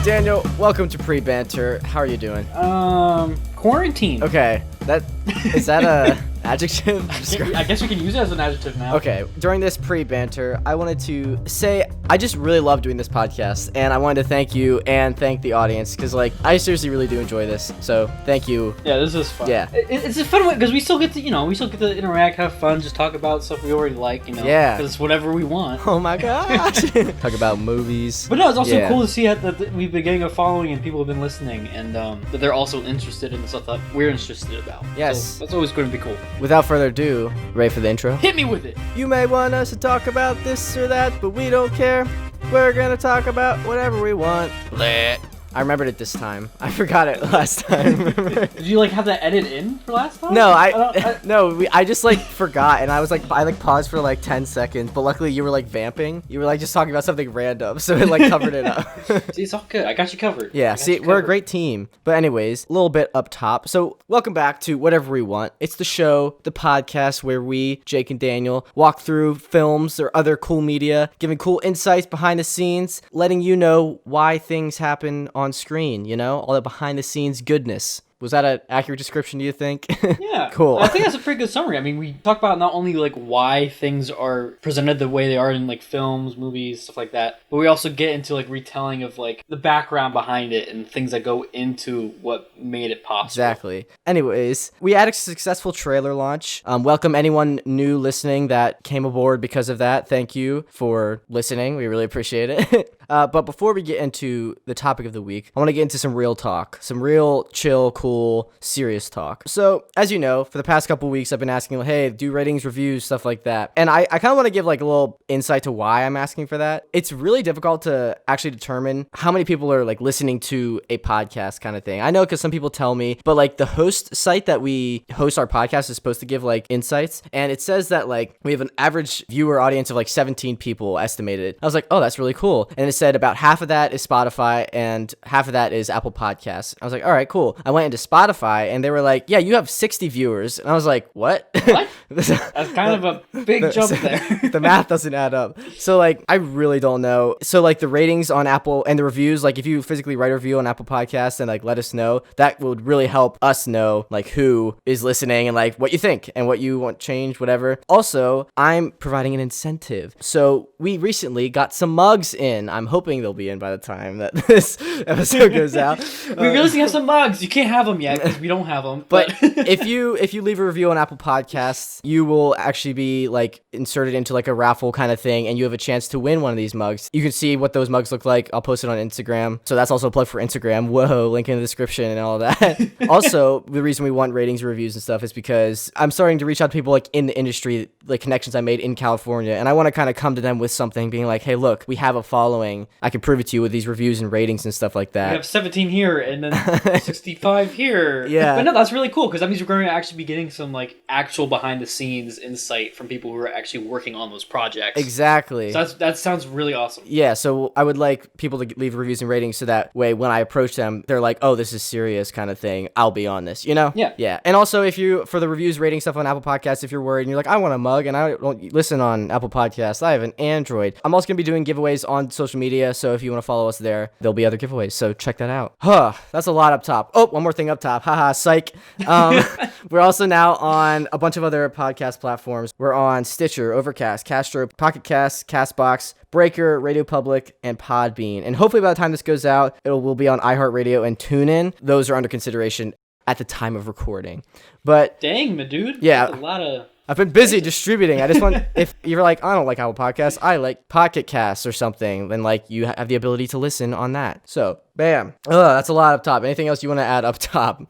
Daniel, welcome to PreBanter. How are you doing? Quarantine. Okay, is that a adjective? I guess we can use it as an adjective now. Okay, during this PreBanter, I wanted to say I just really love doing this podcast, and I wanted to thank you and thank the audience, because, like, I seriously really do enjoy this, so thank you. Yeah, this is fun. Yeah. It's a fun way, because we still get to, interact, have fun, just talk about stuff we already like, Yeah. because it's whatever we want. Oh my gosh. Talk about movies. But no, it's also Yeah. cool to see that we've been getting a following and people have been listening, and that they're also interested in the stuff that we're interested about. Yes. So that's always going to be cool. Without further ado, ready for the intro? Hit me with it. You may want us to talk about this or that, but we don't care. We're gonna talk about whatever we want. Bleh. I remembered it this time. I forgot it last time. Remember? Did you have that edit in for last time? No, I just forgot, and I paused for 10 seconds, but luckily you were vamping. You were just talking about something random, so it covered it up. See, it's all good. I got you covered. Yeah, see, we're a great team. But anyways, a little bit up top. So welcome back to Whatever We Want. It's the show, the podcast where we, Jake and Daniel, walk through films or other cool media, giving cool insights behind the scenes, letting you know why things happen on screen, all the behind the scenes goodness. Was that an accurate description, do you think? Yeah. Cool. I think that's a pretty good summary. I mean, we talk about not only why things are presented the way they are in films, movies, stuff like that, but we also get into retelling of the background behind it and things that go into what made it possible. Exactly. Anyways, we had a successful trailer launch. Welcome anyone new listening that came aboard because of that. Thank you for listening. We really appreciate it. But before we get into the topic of the week, I want to get into some real talk, some real chill, cool, serious talk. So, as you know, for the past couple weeks, I've been asking, hey, do ratings, reviews, stuff like that. And I kind of want to give a little insight to why I'm asking for that. It's really difficult to actually determine how many people are listening to a podcast kind of thing. I know because some people tell me, but the host site that we host our podcast is supposed to give insights. And it says that we have an average viewer audience of 17 people estimated. I was like, oh, that's really cool. And it said about half of that is Spotify and half of that is Apple Podcasts. I was like, all right, cool. I went into Spotify and they were like, yeah, you have 60 viewers. And I was like, what? What? That's kind of a big jump there. The math doesn't add up. So I really don't know. So the ratings on Apple and the reviews, if you physically write a review on Apple Podcasts and let us know, that would really help us know who is listening and what you think and what you want changed, whatever. Also, I'm providing an incentive. So we recently got some mugs in. I'm hoping they'll be in by the time that this episode goes out. We really have some mugs. You can't have them yet because we don't have them. But if you leave a review on Apple Podcasts, you will actually be inserted into a raffle kind of thing, and you have a chance to win one of these mugs. You can see what those mugs look like. I'll post it on Instagram. So that's also a plug for Instagram. Whoa, link in the description and all that. Also, the reason we want ratings, reviews, and stuff is because I'm starting to reach out to people in the industry, connections I made in California, and I want to kind of come to them with something, being hey, look, we have a following. I can prove it to you with these reviews and ratings and stuff like that. We have 17 here and then 65 here. Yeah. But no, that's really cool because that means we're going to actually be getting some actual behind the scenes insight from people who are actually working on those projects. Exactly. So that sounds really awesome. Yeah, so I would like people to leave reviews and ratings so that way when I approach them, they're like, oh, this is serious kind of thing. I'll be on this, Yeah. Yeah. And also, for the reviews, rating stuff on Apple Podcasts, if you're worried and you're like, I want a mug and I don't listen on Apple Podcasts, I have an Android. I'm also going to be doing giveaways on social media, so if you want to follow us there, there'll be other giveaways, so check that out. That's a lot up top. Oh, one more thing up top. Haha, psych. We're also now on a bunch of other podcast platforms. We're on Stitcher, Overcast, Castro, Pocket Cast, Castbox, Breaker, Radio Public, and Podbean. And hopefully by the time this goes out, will be on iHeartRadio and TuneIn. Those are under consideration at the time of recording. But dang, my dude. Yeah. That's a lot of... I've been busy distributing. I just want, if you're I don't like Apple Podcasts, I like Pocket Casts or something, then you have the ability to listen on that. So, bam. That's a lot up top. Anything else you want to add up top?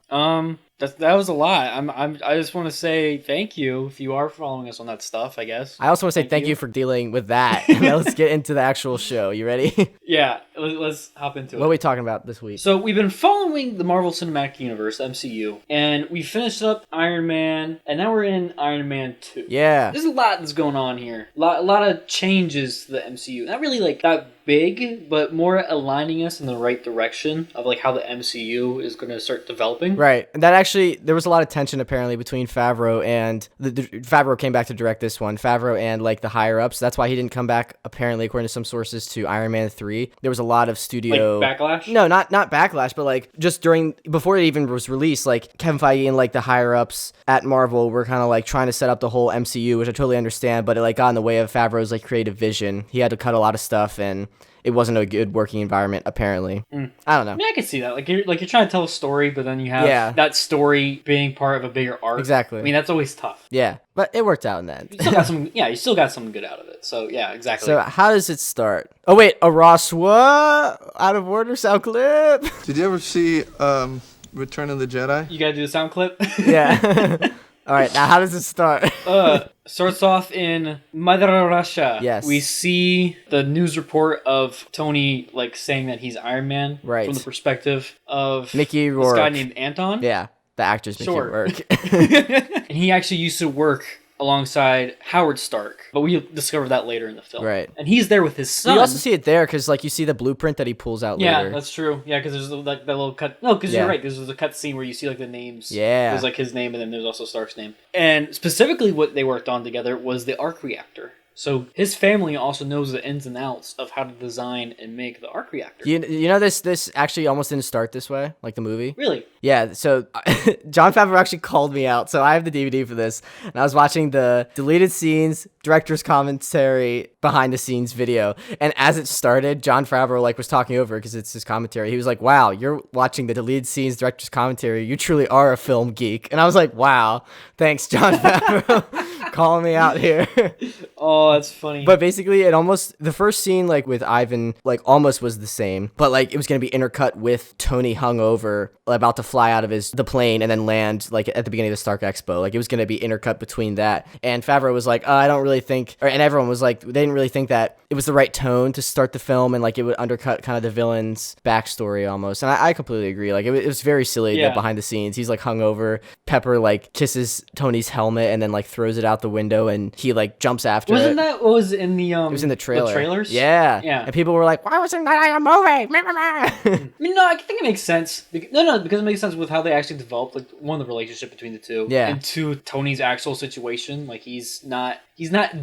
That was a lot. I just want to say thank you if you are following us on that stuff, I guess. I also want to say thank you for dealing with that. Now let's get into the actual show. You ready? Yeah, let's hop into it. What are we talking about this week? So we've been following the Marvel Cinematic Universe, MCU, and we finished up Iron Man, and now we're in Iron Man 2. Yeah. There's a lot that's going on here. A lot of changes to the MCU. Not really that big, but more aligning us in the right direction of how the MCU is going to start developing. Right. And that actually, there was a lot of tension apparently between Favreau and Favreau came back to direct this one. Favreau and the higher ups. That's why he didn't come back apparently, according to some sources, to Iron Man 3. There was a lot of studio Like backlash? No, not backlash, but like just before it even was released, like Kevin Feige and like the higher ups at Marvel were kind of like trying to set up the whole MCU, which I totally understand, but it like got in the way of Favreau's like creative vision. He had to cut a lot of stuff, and it wasn't a good working environment, apparently. I don't know. Yeah, I can see that. Like you're trying to tell a story, but then you have that story being part of a bigger arc. Exactly. I mean, that's always tough. Yeah, but it worked out in the end. You still got something good out of it. So yeah, exactly. So how does it start? Oh wait, ARoSW out of order sound clip. Did you ever see Return of the Jedi? You gotta do the sound clip. Yeah. All right, now how does it start? Starts off in Mother Russia. Yes. We see the news report of Tony like saying that he's Iron Man. Right. From the perspective of Mickey this Rourke. guy named Anton. Yeah, the actor's Mickey Sure. Rourke. And he actually used to work alongside Howard Stark, but we discover that later in the film. Right. And he's there with his son. You also see it there because like you see the blueprint that he pulls out Yeah, later. that's true. Yeah, because there's like that little cut. No, because Yeah. you're right. There's a cut scene where you see like the names. Yeah. There's like his name, and then there's also Stark's name. And specifically, what they worked on together was the arc reactor. So his family also knows the ins and outs of how to design and make the arc reactor. You know this actually almost didn't start this way, like the movie. Really? Yeah, so Jon Favreau actually called me out. So I have the DVD for this, and I was watching the deleted scenes, director's commentary, behind the scenes video. And as it started, Jon Favreau like was talking over because it's his commentary. He was like, "Wow, you're watching the deleted scenes, director's commentary. You truly are a film geek." And I was like, "Wow, thanks, Jon Favreau, calling me out here." Oh, that's funny. But basically, the first scene, like, with Ivan, like, almost was the same. But, like, it was going to be intercut with Tony hungover, about to fly out of the plane and then land, like, at the beginning of the Stark Expo. Like, it was going to be intercut between that. And Favreau was like, I don't really think, and everyone was like, they didn't really think that it was the right tone to start the film, and, like, it would undercut kind of the villain's backstory almost. And I completely agree. Like, it was very silly that behind the scenes, he's, like, hungover. Pepper, like, kisses Tony's helmet and then, like, throws it out the window, and he, like, jumps after it. Wasn't that what was in the It was in the trailer. The trailers? Yeah. Yeah. And people were like, "Why wasn't that in a movie?" I mean, no, I think it makes sense. No, because it makes sense with how they actually developed, like, one, the relationship between the two. Yeah. And two, Tony's actual situation. Like, he's not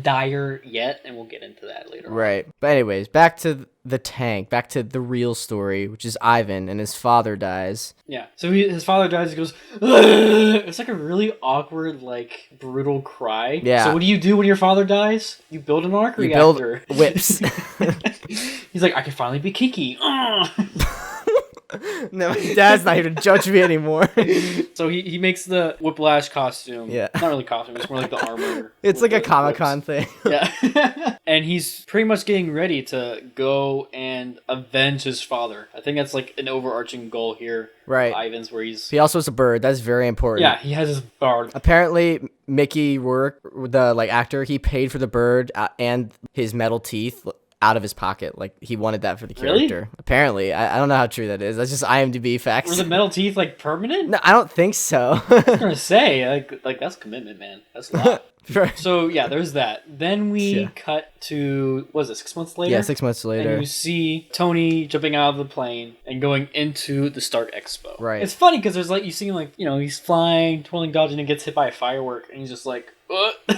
dire yet, and we'll get into that later on. Right. But anyways, back to the tank, back to the real story, which is Ivan, and his father dies. Yeah. So his father dies, he goes, "Ugh!" It's like a really awkward, like, brutal cry. Yeah. So what do you do when your father dies? You build an arc reactor. Build whips. He's like, I can finally be kinky. No, my dad's not here to judge me anymore. So he makes the Whiplash costume. Yeah. Not really costume, it's more like the armor. It's like a Comic-Con thing. Yeah. And he's pretty much getting ready to go and avenge his father. I think that's like an overarching goal here. Right. Ivan's where he's... He also is a bird. That's very important. Yeah, he has his bird. Apparently, Mickey Rourke, the like actor, he paid for the bird and his metal teeth out of his pocket. Like, he wanted that for the character. Really? Apparently. I don't know how true that is. That's just IMDb facts. Were the metal teeth, like, permanent? No, I don't think so. I was gonna say, like that's commitment, man. That's a lot. So, yeah, there's that. Then we cut to, what is it, 6 months later? Yeah, 6 months later. And you see Tony jumping out of the plane and going into the Stark Expo. Right. It's funny because there's like, you see him like, you know, he's flying, twirling, dodging, and gets hit by a firework, and he's just like,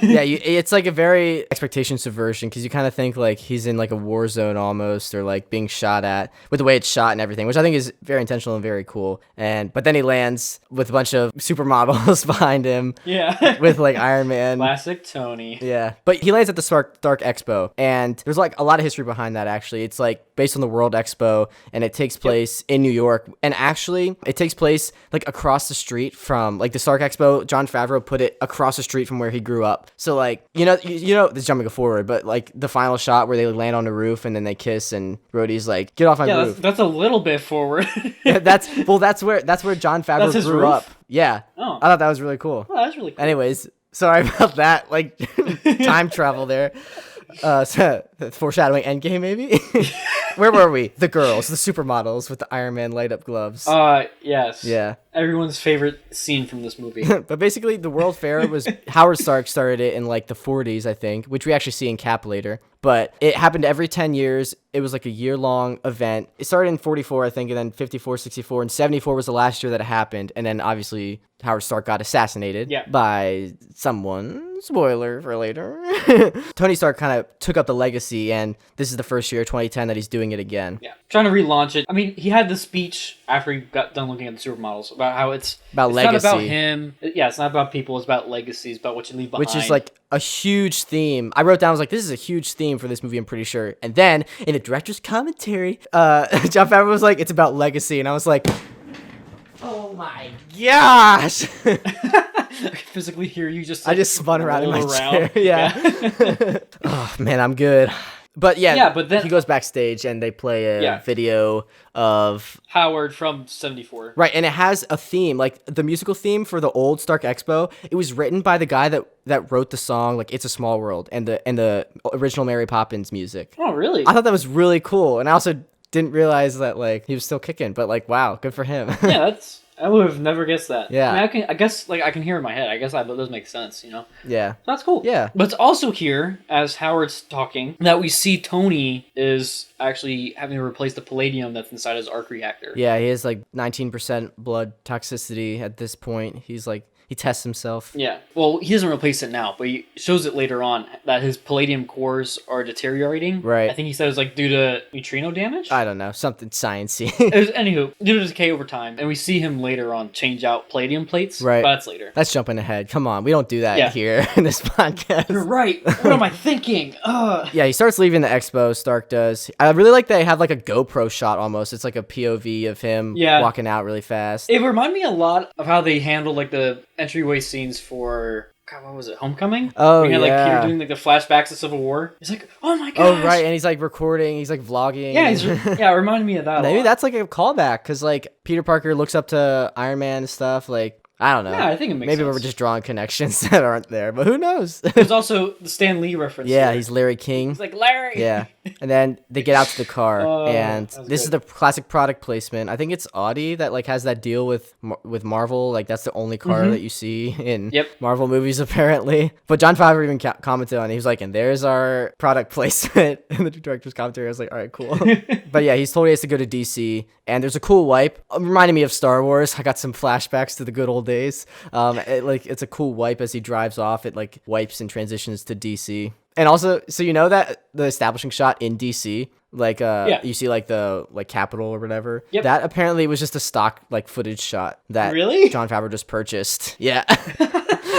Yeah, it's like a very expectation subversion because you kind of think like he's in like a war zone almost, or like being shot at with the way it's shot and everything, which I think is very intentional and very cool. But then he lands with a bunch of supermodels behind him. Yeah. With like Iron Man. Classic Tony. Yeah, but he lands at the Stark Expo, and there's like a lot of history behind that. Actually, it's like based on the World Expo, and it takes place in New York. And actually, it takes place like across the street from like the Stark Expo. Jon Favreau put it across the street from where he grew up. So like you know, this is jumping forward, but like the final shot where they land on the roof and then they kiss, and Rhodey's like, "Get off my roof." That's a little bit forward. Yeah, that's where Jon Favreau grew up. Yeah. Oh. I thought that was really cool. Oh, that's really cool. Anyways, sorry about that. Like time travel there. So foreshadowing Endgame, maybe. Where were we? The girls, the supermodels with the Iron Man light up gloves. Yes. Yeah. everyone's favorite scene from this movie. But basically, the World Fair was Howard Stark started it in like the 40s, I think, which we actually see in Cap later. But it happened every 10 years. It was like a year-long event. It started in 44, I think, and then 54, 64, and 74 was the last year that it happened. And then obviously Howard Stark got assassinated by someone. Spoiler for later. Tony Stark kind of took up the legacy, and this is the first year, 2010, that he's doing it again. Yeah, trying to relaunch it. I mean, he had the speech after he got done looking at the supermodels about how it's legacy. Not about him. Yeah, it's not about people. It's about legacy. It's about what you leave behind. Which is like a huge theme. I wrote down, I was like, this is a huge theme for this movie, I'm pretty sure. And then in the director's commentary, Jon Favreau was like, it's about legacy. And I was like, oh my gosh. I can physically hear you just. I just spun around in my chair. Yeah. Oh man, I'm good. But but then he goes backstage and they play a video of Howard from 74. Right, and it has a theme, like the musical theme for the old Stark Expo. It was written by the guy that wrote the song, like "It's a Small World" and the original Mary Poppins music. Oh, really? I thought that was really cool, and I also didn't realize that like he was still kicking. But like, wow, good for him. Yeah, I would have never guessed that. Yeah. I mean, I guess like I can hear it in my head. I guess that does make sense, you know? Yeah. So that's cool. Yeah. But it's also here, as Howard's talking, that we see Tony is actually having to replace the palladium that's inside his arc reactor. Yeah, he has like 19% blood toxicity at this point. He's like, he tests himself. Yeah. Well, he doesn't replace it now, but he shows it later on that his palladium cores are deteriorating. Right. I think he said it was like due to neutrino damage. I don't know, something sciencey. Anywho, due to decay over time, and we see him later on change out palladium plates. Right. But that's later. That's jumping ahead. Come on, we don't do that here in this podcast. You're right. What am I thinking? Yeah, he starts leaving the expo. Stark does. I really like that they have like a GoPro shot almost. It's like a POV of him walking out really fast. It reminded me a lot of how they handled like the entryway scenes for God, what was it? Homecoming? Oh, we had like yeah. Peter doing like the flashbacks of Civil War. He's like, oh my gosh. Oh right, and he's like recording. He's like vlogging. Yeah, it reminded me of that. Maybe that's like a callback because like Peter Parker looks up to Iron Man and stuff. Like I don't know. Yeah, I think it makes Maybe sense. we're just drawing connections that aren't there, but who knows? There's also the Stan Lee reference. Yeah, here. he's Larry King. He's like Larry. Yeah. And then they get out to the car, and this is the classic product placement. I think it's Audi that like has that deal with Marvel. Like that's the only car that you see in Marvel movies apparently. But Jon Favreau even commented on it. He was like, "And there's our product placement." In the director's commentary, I was like, "All right, cool." But yeah, he's told he has to go to DC, and there's a cool wipe. Reminding me of Star Wars. I got some flashbacks to the good old days. It's a cool wipe as he drives off. It like wipes and transitions to DC. And also, so you know that the establishing shot in DC, like you see like the like Capitol or whatever. Yep. That apparently was just a stock like footage shot that Jon Favreau just purchased. Yeah.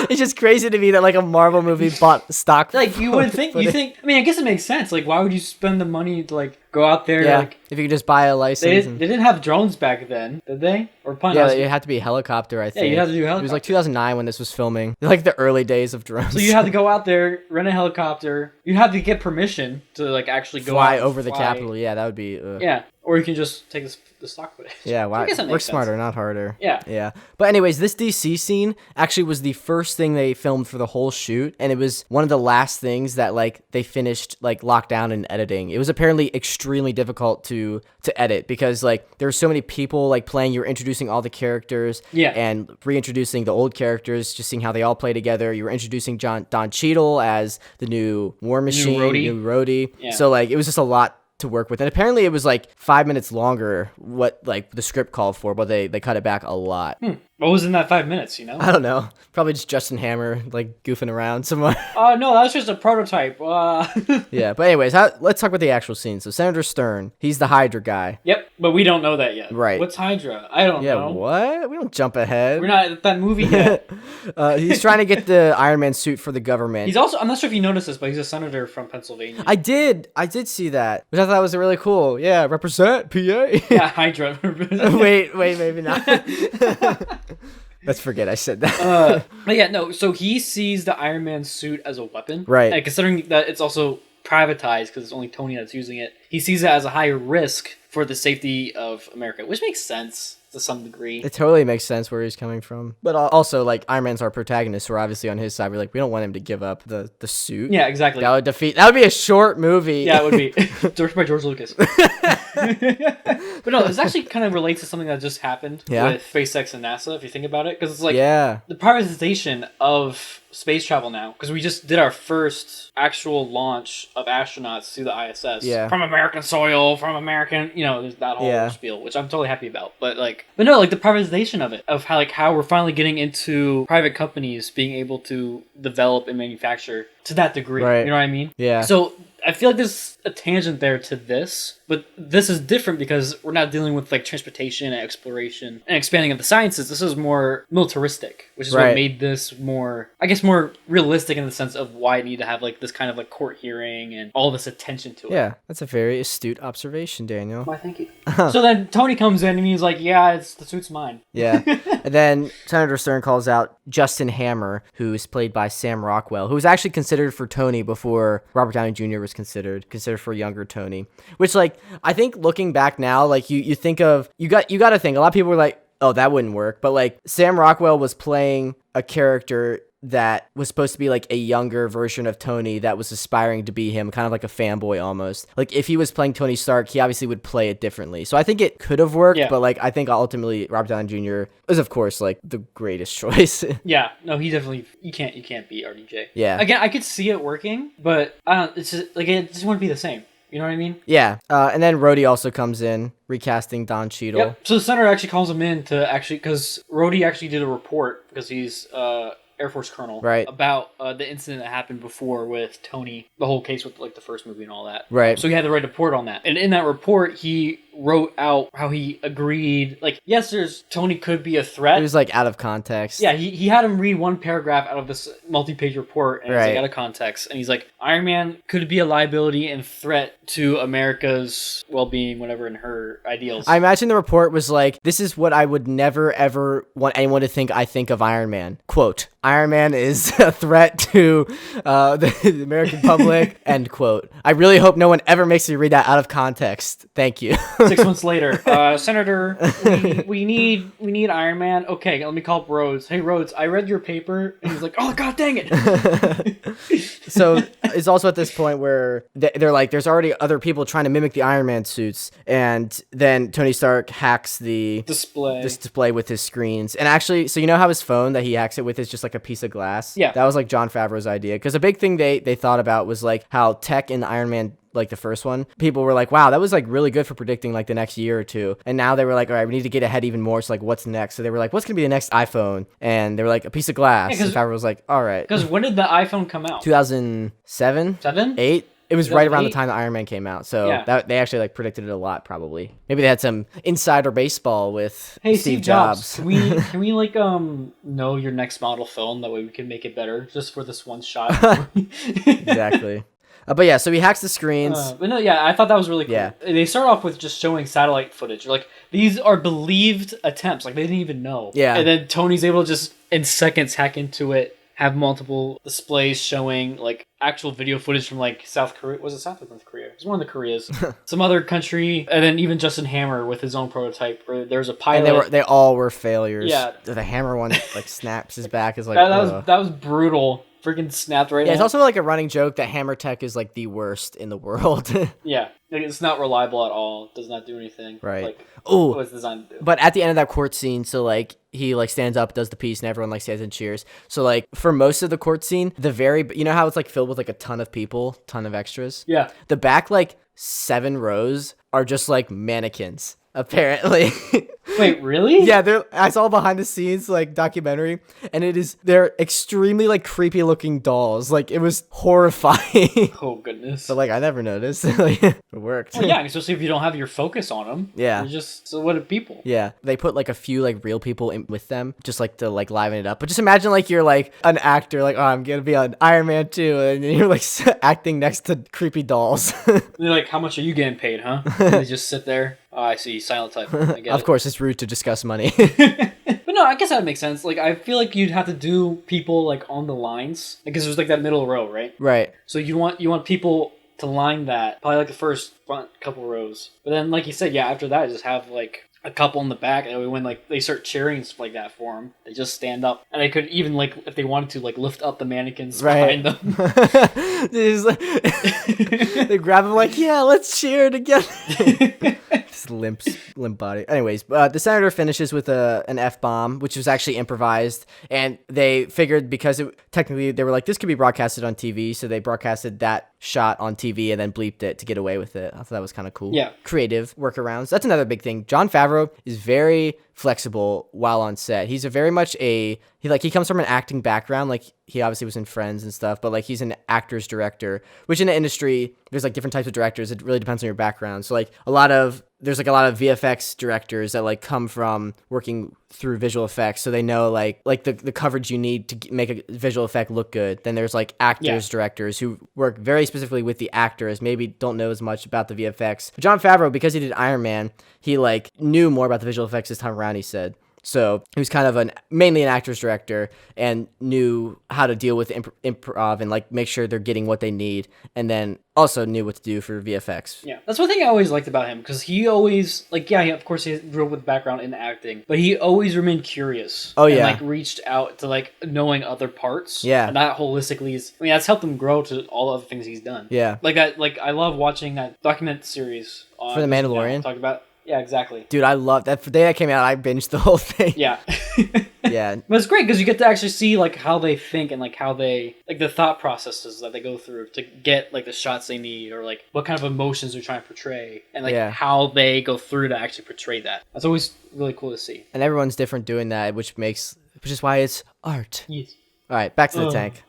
It's just crazy to me that like a Marvel movie bought stock. Like you would think, I mean, I guess it makes sense. Like, why would you spend the money to like go out there? Yeah. Like, if you could just buy a license. They didn't have drones back then, did they? Or it had to be a helicopter, I think. Yeah, you had to do helicopter. It was like 2009 when this was filming. Like the early days of drones. So you had to go out there, rent a helicopter. You had to get permission to like actually go fly out over the Capitol. Yeah, that would be. Yeah, or you can just take the stock footage. Yeah, wow. I guess that Work makes sense. smarter, not harder. Yeah. Yeah. But anyways, this DC scene actually was the first thing they filmed for the whole shoot, and it was one of the last things that like they finished like lockdown and editing. It was apparently extremely difficult to edit because like there were so many people like playing. You were introducing all the characters, and reintroducing the old characters, just seeing how they all play together. You were introducing Don Cheadle as the new War Machine, new Rhodey. Yeah. So like it was just a lot to work with, and apparently it was like 5 minutes longer what like the script called for, but they cut it back a lot. What was in that 5 minutes, you know? I don't know, probably just Justin Hammer like goofing around somewhere. No, that was just a prototype. Yeah, but anyways, let's talk about the actual scene. So Senator Stern, he's the Hydra guy. Yep, but we don't know that yet. Right. What's Hydra? I don't know. Yeah, what? We don't jump ahead. We're not at that movie yet. He's trying to get the Iron Man suit for the government. He's also, I'm not sure if you noticed this, but he's a senator from Pennsylvania. I did see that, which I thought was really cool. Yeah, represent PA. Yeah, Hydra. wait, maybe not. Let's forget I said that. But yeah, no, so he sees the Iron Man suit as a weapon. Right. And considering that it's also privatized because it's only Tony that's using it, he sees it as a high risk for the safety of America, which makes sense to some degree. It totally makes sense where he's coming from. But also, like, Iron Man's our protagonist, so we're obviously on his side. We're like, we don't want him to give up the suit. Yeah, exactly. That would be a short movie. Yeah, it would be. Directed by George Lucas. But no, this actually kind of relates to something that just happened with SpaceX and NASA, if you think about it. Because it's like the privatization of space travel now. Because we just did our first actual launch of astronauts to the ISS. From American soil, from American, there's that whole spiel, which I'm totally happy about. But no, the privatization of it, of how we're finally getting into private companies being able to develop and manufacture to that degree. Right. You know what I mean? Yeah. So I feel like there's a tangent there to this, but this is different because we're not dealing with transportation and exploration and expanding of the sciences. This is more militaristic, which is what made this more, I guess, more realistic in the sense of why it needed to have this kind of court hearing and all this attention to it. Yeah, that's a very astute observation, Daniel. Why, thank you. So then Tony comes in and he's like, yeah, the suit's mine. Yeah. And then Senator Stern calls out Justin Hammer, who is played by Sam Rockwell, who was actually considered for Tony before Robert Downey Jr. was considered for younger Tony. Which, I think looking back now, you think of, you got to think, a lot of people were like, oh, that wouldn't work. But Sam Rockwell was playing a character that was supposed to be a younger version of Tony that was aspiring to be him, kind of like a fanboy almost. If he was playing Tony Stark, he obviously would play it differently. So I think it could have worked, but I think ultimately Robert Downey Jr. is of course the greatest choice. Yeah, no, he definitely, you can't beat RDJ. Yeah. Again, I could see it working, but it's just it just wouldn't be the same. You know what I mean? Yeah. And then Rhodey also comes in, recasting Don Cheadle. Yep. So the senator actually calls him in to because Rhodey actually did a report because he's Air Force colonel, about the incident that happened before with Tony, the whole case with the first movie and all that. Right. So he had to write a report on that. And in that report, he wrote out how he agreed, yes, Tony could be a threat. It was out of context. Yeah, he had him read one paragraph out of this multi-page report, and it's out of context. And he's like, Iron Man could be a liability and threat to America's well-being, whatever, and her ideals. I imagine the report was this is what I would never, ever want anyone to think I think of Iron Man. Quote, Iron Man is a threat to the American public, end quote. I really hope no one ever makes me read that out of context. Thank you. 6 months later, Senator, we need Iron Man. Okay, let me call up Rhodes. Hey, Rhodes, I read your paper. And he's like, oh, God dang it. So it's also at this point where they're there's already other people trying to mimic the Iron Man suits. And then Tony Stark hacks the display with his screens. And actually, so you know how his phone that he hacks it with is just a piece of glass? Yeah. That was Jon Favreau's idea. Because a big thing they thought about was how tech in the Iron Man, the first one, people were wow, that was really good for predicting the next year or two. And now they were all right, we need to get ahead even more. So what's next? So they were what's gonna be the next iPhone? And they were a piece of glass. Yeah, and Favreau was all right. Because when did the iPhone come out? 2007? 8? It was right around the time that Iron Man came out. So they actually predicted it a lot, probably. Maybe they had some insider baseball with Steve Jobs. Can we know your next model phone? That way we can make it better just for this one shot. Exactly. But yeah, so he hacks the screens. But no, I thought that was really cool. Yeah. They start off with just showing satellite footage. These are believed attempts. They didn't even know. Yeah. And then Tony's able to just, in seconds, hack into it, have multiple displays showing, actual video footage from, South Korea. Was it South or North Korea? It was one of the Koreas. Some other country. And then even Justin Hammer with his own prototype. Where there was a pilot. And they all were failures. Yeah. The Hammer one, snaps his back. Is that was brutal. Freaking snapped right. Yeah, it's also a running joke that Hammer Tech is the worst in the world. Yeah, it's not reliable at all. Does not do anything. Right. What it's designed to do. But at the end of that court scene, so he stands up, does the piece, and everyone stands and cheers. So for most of the court scene, you know how it's filled with a ton of people, ton of extras. Yeah. The back 7 rows are just mannequins. Apparently. Wait, really? Yeah, I saw behind the scenes documentary, and they're extremely creepy looking dolls. It was horrifying. Oh goodness. But I never noticed. It worked. Well, yeah, especially if you don't have your focus on them. Yeah. You're just so what are people? Yeah, they put a few real people in with them, just to liven it up. But just imagine you're an actor, oh, I'm gonna be on Iron Man 2, and you're acting next to creepy dolls. They're how much are you getting paid, huh? And they just sit there. Oh, I see. Silent type. I get Of course, it's rude to discuss money. But no, I guess that would make sense. I feel you'd have to do people on the lines, because there's that middle row, right? Right. So you want people to line that probably the first front couple rows, but then you said, after that just have a couple in the back, and when like they start cheering and stuff like that for him, they just stand up, and they could even like if they wanted to like lift up the mannequins behind them. They grab him like, yeah, let's cheer together. Just limp body. Anyways, the senator finishes with an F-bomb, which was actually improvised, and they figured because technically they were like, this could be broadcasted on TV, so they broadcasted that shot on TV and then bleeped it to get away with it. I thought that was kind of cool. Yeah. Creative workarounds. That's another big thing. Jon Favreau is very flexible while on set. He's he comes from an acting background. Like, he obviously was in Friends and stuff, but like he's an actor's director, which in the industry there's like different types of directors. It really depends on your background. So like there's a lot of VFX directors that like come from working through visual effects, so they know like the coverage you need to make a visual effect look good. Then there's like actors, directors who work very specifically with the actors, maybe don't know as much about the VFX. But Jon Favreau, because he did Iron Man, he like knew more about the visual effects this time around, he said. So he was kind of mainly an actor's director and knew how to deal with improv and like make sure they're getting what they need, and then also knew what to do for VFX. Yeah, that's one thing I always liked about him, because he always of course he grew up with background in acting, but he always remained curious. Oh yeah, and like reached out to like knowing other parts. Yeah, and that holistically that's helped him grow to all the other things he's done. Yeah, like that. Like I love watching that document series for The Mandalorian. Talk about. Yeah, exactly. Dude, I love that. The day that came out, I binged the whole thing. Yeah. Yeah. But it's great because you get to actually see like how they think and like how they like the thought processes that they go through to get like the shots they need, or like what kind of emotions they're trying to portray, and like how they go through to actually portray that. That's always really cool to see. And everyone's different doing that, which is why it's art. Yes. All right, back to the tank.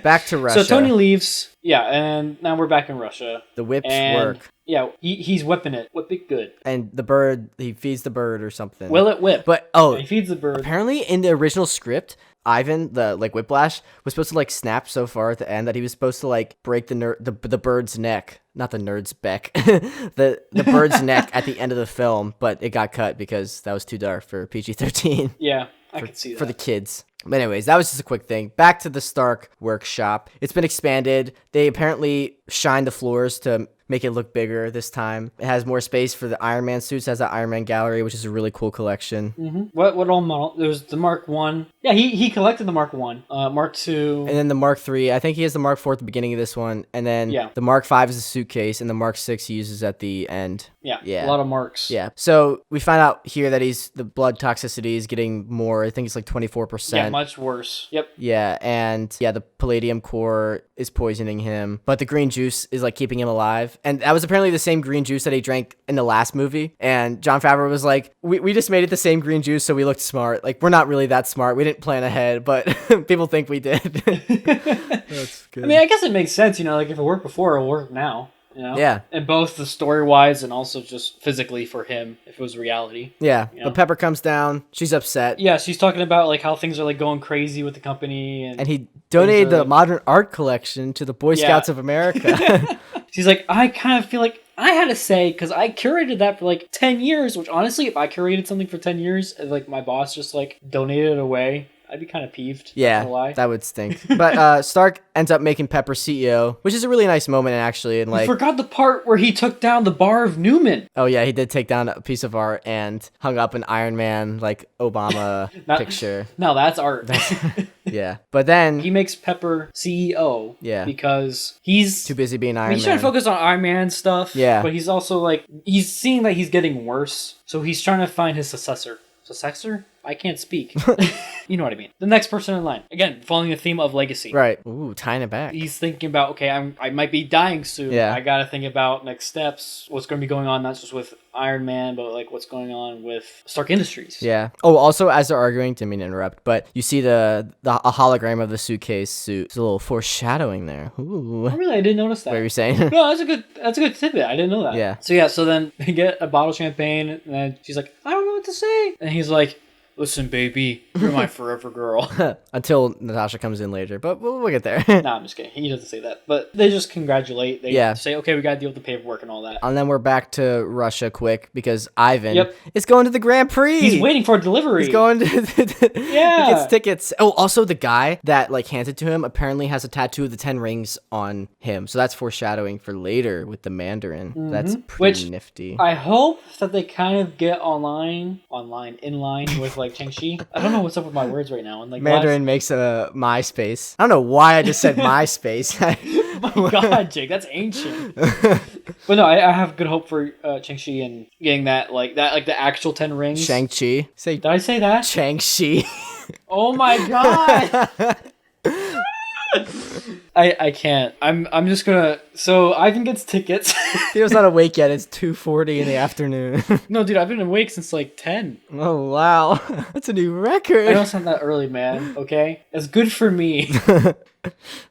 Back to Russia. So Tony leaves. Yeah, and now we're back in Russia. The whips work. Yeah, he's whipping it. Whip it good. And the bird, he feeds the bird or something. Will it whip? But he feeds the bird. Apparently in the original script, Ivan, the like whiplash, was supposed to like snap so far at the end that he was supposed to like break the bird's neck. Not the nerd's beck. the bird's neck at the end of the film, but it got cut because that was too dark for PG-13. Yeah, I could see that. For the kids. But anyways, that was just a quick thing. Back to the Stark workshop. It's been expanded. They apparently shined the floors to make it look bigger this time. It has more space for the Iron Man suits. It has the Iron Man gallery, which is a really cool collection. Mm-hmm. What all model? There's the Mark 1. Yeah, he collected the Mark 1. Mark 2. And then the Mark 3. I think he has the Mark 4 at the beginning of this one. And then the Mark 5 is a suitcase, and the Mark 6 he uses at the end. Yeah, a lot of marks. Yeah. So we find out here that the blood toxicity is getting more. I think it's like 24%. Yeah, much worse. Yep. Yeah, and the palladium core is poisoning him, but the green juice is like keeping him alive. And that was apparently the same green juice that he drank in the last movie. And Jon Favreau was like, we just made it the same green juice so we looked smart. Like, we're not really that smart. We didn't plan ahead, but people think we did. That's good. I mean, I guess it makes sense, like if it worked before, it'll work now. Yeah. And both the story-wise and also just physically for him, if it was reality. Yeah. But Pepper comes down. She's upset. Yeah, she's talking about like how things are like going crazy with the company. And he donated the modern art collection to the Boy Scouts of America. She's like, I kind of feel like I had to say, because I curated that for like 10 years, which honestly, if I curated something for 10 years, and like my boss just like donated it away, I'd be kind of peeved. Yeah, that would stink. But Stark ends up making Pepper CEO, which is a really nice moment, actually. And like, I forgot the part where he took down the bar of Newman. Oh yeah, he did take down a piece of art and hung up an Iron Man like Obama picture. No, that's art. Yeah, but then he makes Pepper CEO. Yeah, because he's too busy being Iron Man. He's trying to focus on Iron Man stuff. Yeah, but he's also like he's seeing that he's getting worse, so he's trying to find his successor. I can't speak. You know what I mean. The next person in line. Again, following the theme of legacy. Right. Ooh, tying it back. He's thinking about, okay, I might be dying soon. Yeah. I got to think about next steps. What's going to be going on, not just with Iron Man, but like what's going on with Stark Industries. Yeah. Oh, also, as they're arguing, didn't mean to interrupt, but you see a hologram of the suitcase suit. There's a little foreshadowing there. Ooh. Oh, really? I didn't notice that. What were you saying? No, that's a good tidbit. I didn't know that. Yeah. So then they get a bottle of champagne, and then she's like, I don't know what to say. And he's like, listen, baby, you're my forever girl. Until Natasha comes in later, but we'll get there. Nah, I'm just kidding. He doesn't say that. But they just congratulate. They say, okay, we got to deal with the paperwork and all that. And then we're back to Russia quick because Ivan Yep. is going to the Grand Prix. He's waiting for a delivery. He's going to Yeah. He gets tickets. Oh, also the guy that like handed to him apparently has a tattoo of the 10 rings on him. So that's foreshadowing for later with the Mandarin. That's pretty nifty. I hope that they kind of get in line with like Chang-Chi. I don't know what's up with my words right now. And like Mandarin makes a MySpace. I don't know why I just said MySpace. My God, Jake, that's ancient. But no, I have good hope for Chang-Chi and getting that like the actual 10 rings. Shang-Chi. Did I say that? Chang-Chi. Oh my God. I can't. I'm just gonna. So Ivan gets tickets. He was not awake yet. It's 2:40 in the afternoon. No, dude, I've been awake since like 10. Oh wow, that's a new record. I know it's not that early, man. Okay, it's good for me.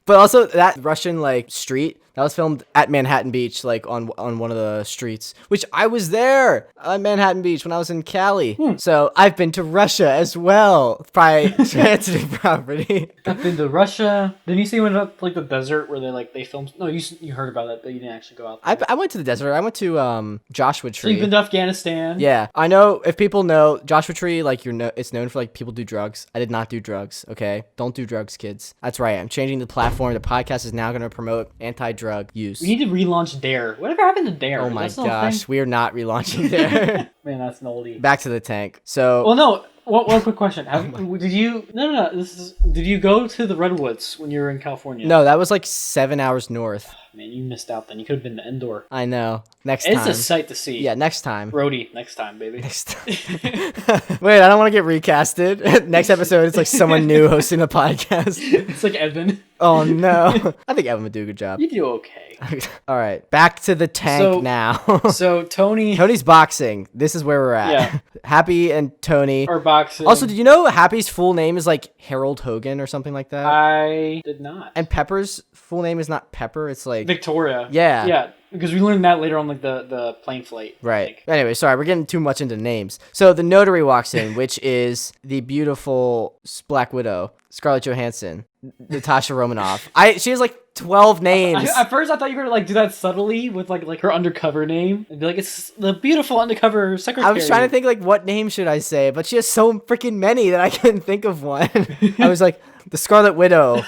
But also that Russian like street that was filmed at Manhattan Beach, like on one of the streets, which I was there on Manhattan Beach when I was in Cali. So I've been to Russia as well. Probably transitive property. I've been to Russia. Then you see when up like the desert where they filmed. No, you heard about that, but you didn't actually go out there. I went to the desert. I went to Joshua Tree. So you've been to Afghanistan. Yeah, I know. If people know Joshua Tree, like it's known for like people do drugs. I did not do drugs. Okay, don't do drugs, kids. That's right. I'm changing the platform. The podcast is now going to promote anti-drug use. We need to relaunch Dare. Whatever happened to Dare? Oh my gosh, we are not relaunching Dare. Man, that's an oldie. Back to the tank. So. Well, no. One quick question. Did you? No. Did you go to the Redwoods when you were in California? No, that was like 7 hours north. Man, you missed out then. You could have been to Endor. I know. Next time. It's a sight to see. Yeah, next time. Brody, next time, baby. Next time. Wait, I don't want to get recasted. Next episode, it's like someone new hosting the podcast. It's like Evan. Oh no. I think Evan would do a good job. You do okay. All right, back to the tank now. So Tony's boxing. This is where we're at. Yeah. Happy and Tony are boxing. Also, did you know Happy's full name is like Harold Hogan or something like that? I did not. And Pepper's full name is not Pepper. It's like Victoria. Yeah. Yeah. Because we learned that later on, like the plane flight. Right. Anyway, sorry, we're getting too much into names. So the notary walks in, which is the beautiful Black Widow, Scarlett Johansson, Natasha Romanoff. She has like 12 names. At first, I thought you were gonna like do that subtly with like her undercover name and be like, "It's the beautiful undercover secretary." I was trying to think like what name should I say, but she has so freaking many that I couldn't think of one. I was like, the Scarlet Widow.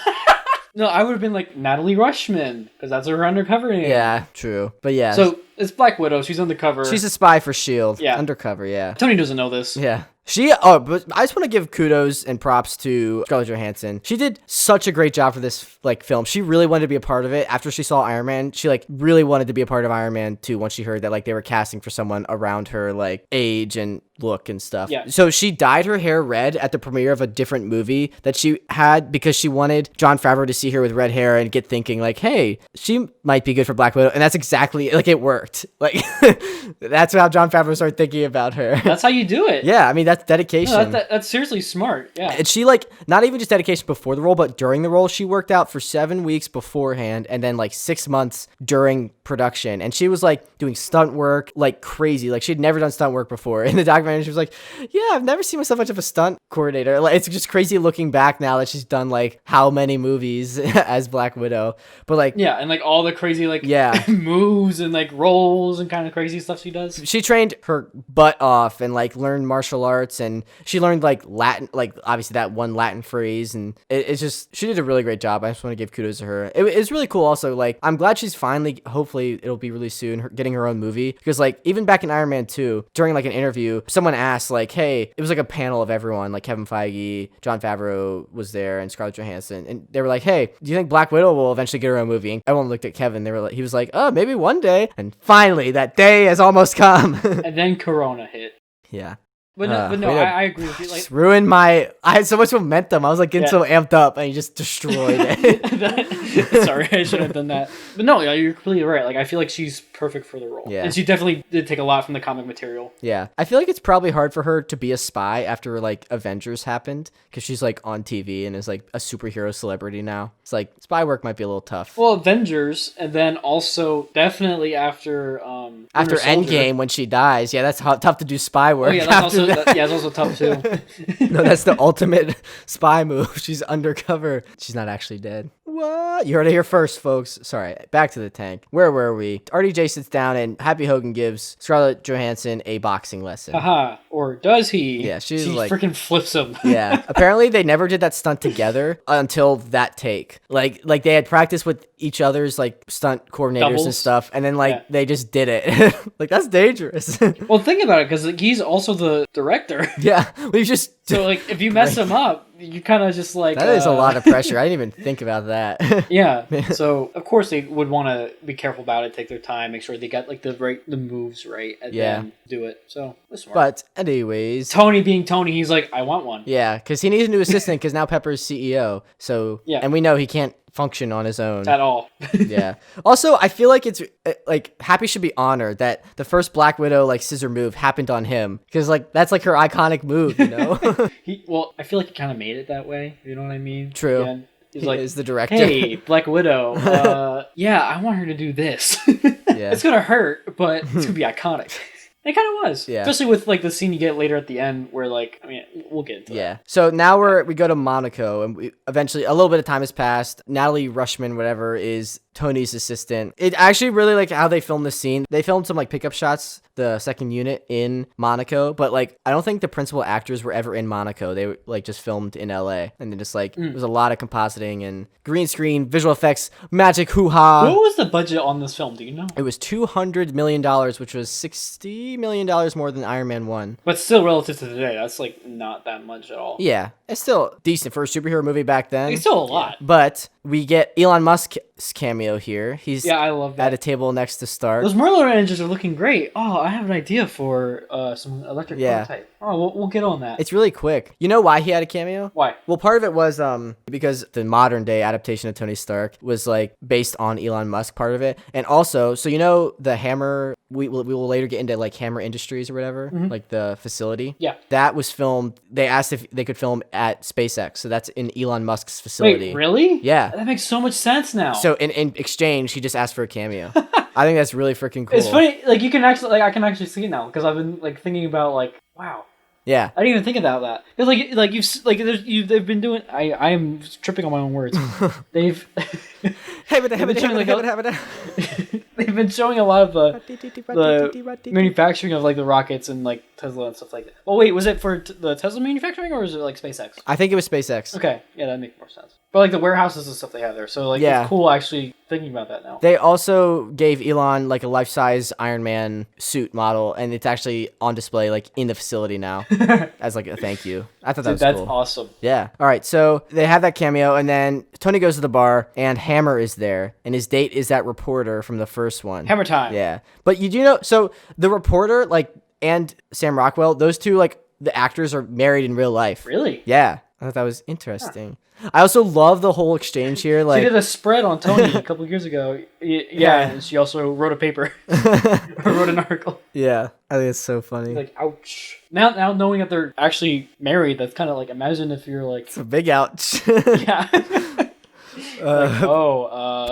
No, I would have been like Natalie Rushman because that's her undercover name. Yeah, true. But yeah. So it's Black Widow. She's undercover. She's a spy for S.H.I.E.L.D. Yeah. Undercover, yeah. Tony doesn't know this. Yeah. But I just want to give kudos and props to Scarlett Johansson. She did such a great job for this like film. She really wanted to be a part of it. After she saw Iron Man, she like really wanted to be a part of Iron Man 2 once she heard that like they were casting for someone around her like age and look and stuff. Yeah. So she dyed her hair red at the premiere of a different movie that she had because she wanted Jon Favreau to see her with red hair and get thinking like, hey, she might be good for Black Widow. And that's exactly like it worked. Like that's how Jon Favreau started thinking about her. That's how you do it. Yeah, I mean that's dedication. No, that's seriously smart. Yeah. And she like not even just dedication before the role, but during the role, she worked out for 7 weeks beforehand and then like 6 months during production. And she was like doing stunt work like crazy. Like she'd never done stunt work before. In the documentary, she was like, yeah, I've never seen myself much of a stunt coordinator. Like it's just crazy looking back now that she's done like how many movies as Black Widow. But like yeah, and like all the crazy like moves and like rolls and kind of crazy stuff she does. She trained her butt off and like learned martial arts, and she learned like Latin, like obviously that one Latin phrase, and it's just she did a really great job. I just want to give kudos to her. It's really cool. Also, like I'm glad she's finally, hopefully it'll be really soon, getting her own movie, because like even back in Iron Man 2 during like an interview, someone asked like, hey, it was like a panel of everyone, like Kevin Feige, Jon Favreau was there, and Scarlett Johansson, and they were like, hey, do you think Black Widow will eventually get her own movie? And everyone looked at Kevin. He was like, oh, maybe one day. And finally, that day has almost come. And then Corona hit. Yeah. But no, I agree with you. Like, ruined I had so much momentum. I was like getting so amped up, and you just destroyed it. Sorry, I shouldn't have done that. But no, you're completely right. Like I feel like she's perfect for the role. Yeah. And she definitely did take a lot from the comic material. Yeah. I feel like it's probably hard for her to be a spy after like Avengers happened, because she's like on TV and is like a superhero celebrity now. It's like spy work might be a little tough. Well, Avengers, and then also definitely after After Winter Soldier. Endgame, when she dies, yeah, that's tough to do spy work. Oh yeah, that's after also that. it's also tough too. No, that's the ultimate spy move. She's undercover. She's not actually dead. What? You heard it here first, folks. Sorry, back to the tank. Where were we? RDJ sits down and Happy Hogan gives Scarlett Johansson a boxing lesson. Haha. Or does he? Yeah, she freaking flips him. Yeah. Apparently they never did that stunt together until that take. Like they had practiced with each other's like stunt coordinators and Doubles? stuff, and then Yeah. they just did it. Like that's dangerous. Well, think about it, because he's also the director. Yeah. We just So like, if you mess him up, you kind of just like that is a lot of pressure. I didn't even think about that. Yeah. So of course they would want to be careful about it, take their time, make sure they got like the moves right, and then do it. So that's smart. But anyways, Tony being Tony, he's like, I want one. yeah, because he needs a new assistant because now Pepper's CEO. So Yeah. and we know he can't function on his own. At all. Yeah. Also, I feel like it's like Happy should be honored that the first Black Widow like scissor move happened on him because like that's like her iconic move, you know. Well, I feel like he kind of made it that way. You know what I mean? True. Again, he's He like, is the director. hey, Black Widow. Yeah, I want her to do this. Yeah. It's gonna hurt, but it's gonna be iconic. It kind of was. Yeah. Especially with like the scene you get later at the end where like, I mean, we'll get into that. Yeah. So now we go to Monaco, and we eventually a little bit of time has passed. Natalie Rushman, whatever, is Tony's assistant. It actually really like how they filmed this scene. They filmed some like pickup shots, the second unit in Monaco, but like I don't think the principal actors were ever in Monaco. They were like just filmed in LA, and then just like there was a lot of compositing and green screen, visual effects, magic, hoo ha. What was the budget on this film? Do you know? It was $200 million, which was $60 million more than Iron Man 1. But still, relative to today, that's like not that much at all. Yeah, it's still decent for a superhero movie back then. It's still a lot. But we get Elon Musk's cameo here. He's Yeah, I love that. at a table next to Stark. Those Merlin engines are looking great. Oh, I have an idea for some electric Yeah. prototype. Oh, we'll get on that. It's really quick. You know why he had a cameo? Why? Well, part of it was because the modern day adaptation of Tony Stark was like based on Elon Musk, part of it, and also so you know the Hammer. We will later get into like Hammer Industries or whatever, like the facility. Yeah. That was filmed. They asked if they could film at SpaceX, so that's in Elon Musk's facility. Wait, really? Yeah. That makes so much sense now. So in exchange, he just asked for a cameo. I think that's really freaking cool. It's funny, like you can actually, like I can actually see it now because I've been like thinking about like, wow, Yeah. I didn't even think about that. It's like they've been doing. I am tripping on my own words. They've they've been showing a lot of the manufacturing of like the rockets and like Tesla and stuff like that. Oh wait, was it for the Tesla manufacturing or is it like SpaceX? I think it was SpaceX. Okay, yeah, that makes more sense. But like the warehouses and stuff they have there, so like Yeah. it's cool actually thinking about that now. They also gave Elon like a life-size Iron Man suit model, and it's actually on display like in the facility now as like a thank you. I thought that was That's cool. awesome. Yeah. All right. So they have that cameo, and then Tony goes to the bar, and Hammer is there, and his date is that reporter from the first one. Hammer time. Yeah. But you do know, so the reporter, like, and Sam Rockwell, those two, like, the actors are married in real life. Really? Yeah. I thought that was interesting. I also love the whole exchange here. She Like, did a spread on Tony a couple years ago. Yeah, and she also wrote a paper or wrote an article. yeah. I think it's so funny. Like, ouch. Now knowing that they're actually married, that's kind of like, imagine if you're like, It's a big ouch. yeah.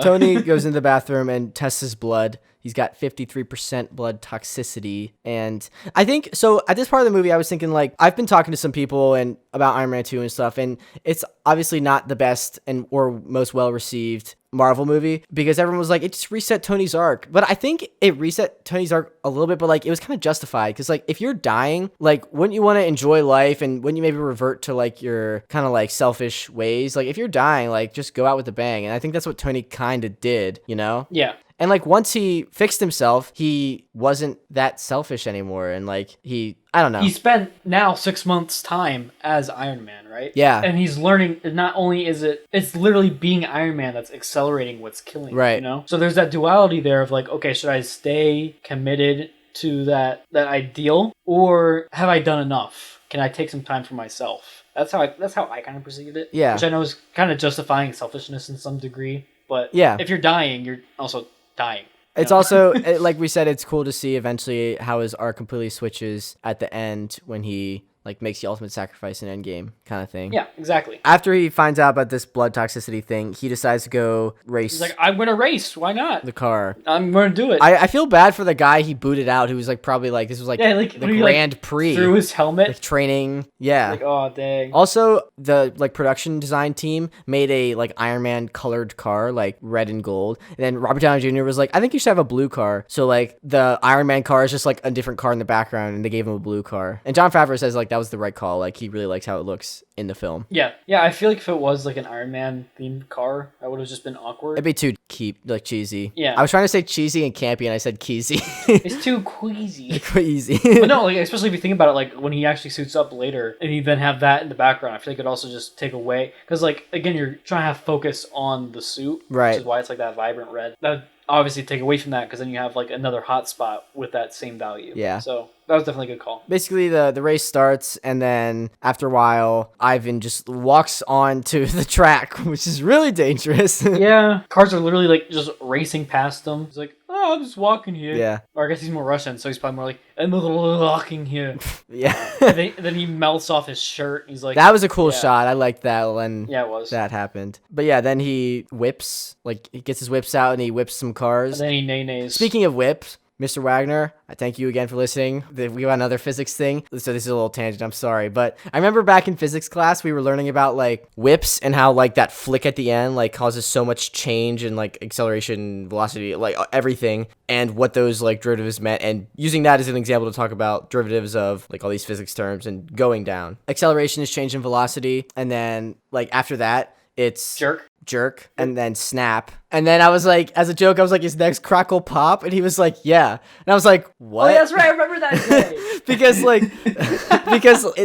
Tony goes into the bathroom and tests his blood. He's got 53% blood toxicity. And I think, so at this part of the movie, I was thinking, like, I've been talking to some people and about Iron Man 2 and stuff, and it's obviously not the best and or most well-received Marvel movie because everyone was like, it just reset Tony's arc. But I think it reset Tony's arc a little bit, but like, it was kind of justified because, like, if you're dying, like, wouldn't you want to enjoy life and wouldn't you maybe revert to, like, your kind of, like, selfish ways? Like, if you're dying, like, just go out with a bang. And I think that's what Tony kind of did, you know? Yeah. And like once he fixed himself, he wasn't that selfish anymore. And like I don't know. He spent now 6 months time as Iron Man, right? Yeah. And he's learning, not only is it's literally being Iron Man that's accelerating what's killing him, Right. you know? So there's that duality there of like, okay, should I stay committed to that ideal or have I done enough? Can I take some time for myself? That's how I kind of perceived it. Yeah. Which I know is kind of justifying selfishness in some degree. But Yeah. if you're dying, you're also dying. It's also, like we said, it's cool to see eventually how his arc completely switches at the end when he like makes the ultimate sacrifice in Endgame kind of thing. Yeah, exactly. After he finds out about this blood toxicity thing, he decides to go race He's like, I'm gonna race. Why not? the car. I'm gonna do it. I feel bad for the guy he booted out, who was like probably like this was like, yeah, like the when he, Grand Prix threw his helmet. like training. Yeah. Like, oh dang. Also, the like production design team made a like Iron Man colored car, like red and gold. And then Robert Downey Jr. was like, I think you should have a blue car. So like the Iron Man car is just like a different car in the background, and they gave him a blue car. And Jon Favreau says like that was the right call. Like he really likes how it looks in the film. Yeah. I feel like if it was like an Iron Man themed car, that would have just been awkward. It'd be too cheesy. Yeah. I was trying to say cheesy and campy, and I said keezy. It's too queasy. Queasy. But no, like especially if you think about it, like when he actually suits up later, and you then have that in the background, I feel like it also just take away because like again you're trying to have focus on the suit, Right. Which is why it's like that vibrant red. That would obviously take away from that because then you have like another hot spot with that same value. Yeah. So that was definitely a good call. Basically, the race starts, and then after a while, Ivan just walks onto the track, which is really dangerous. Yeah, cars are literally like just racing past them. He's like, oh, I'm just walking here. Yeah. Or I guess he's more Russian, so he's probably more like, I'm walking here. Yeah. And then he melts off his shirt. He's like, That was a cool Yeah. shot. I liked that when yeah, it was. that happened. But yeah, then he whips, like he gets his whips out and he whips some cars. And then he nay-nays. Speaking of whips, Mr. Wagner, I thank you again for listening. We got another physics thing. So this is a little tangent, I'm sorry. But I remember back in physics class, we were learning about like whips and how like that flick at the end like causes so much change in like acceleration, velocity, like everything, and what those like derivatives meant. And using that as an example to talk about derivatives of like all these physics terms and going down. Acceleration is change in velocity. And then like after that, it's jerk, and then snap. And then I was like, as a joke, I was like, is next crackle pop? And he was like, yeah. And I was like, what? Oh, that's right. I remember that day. because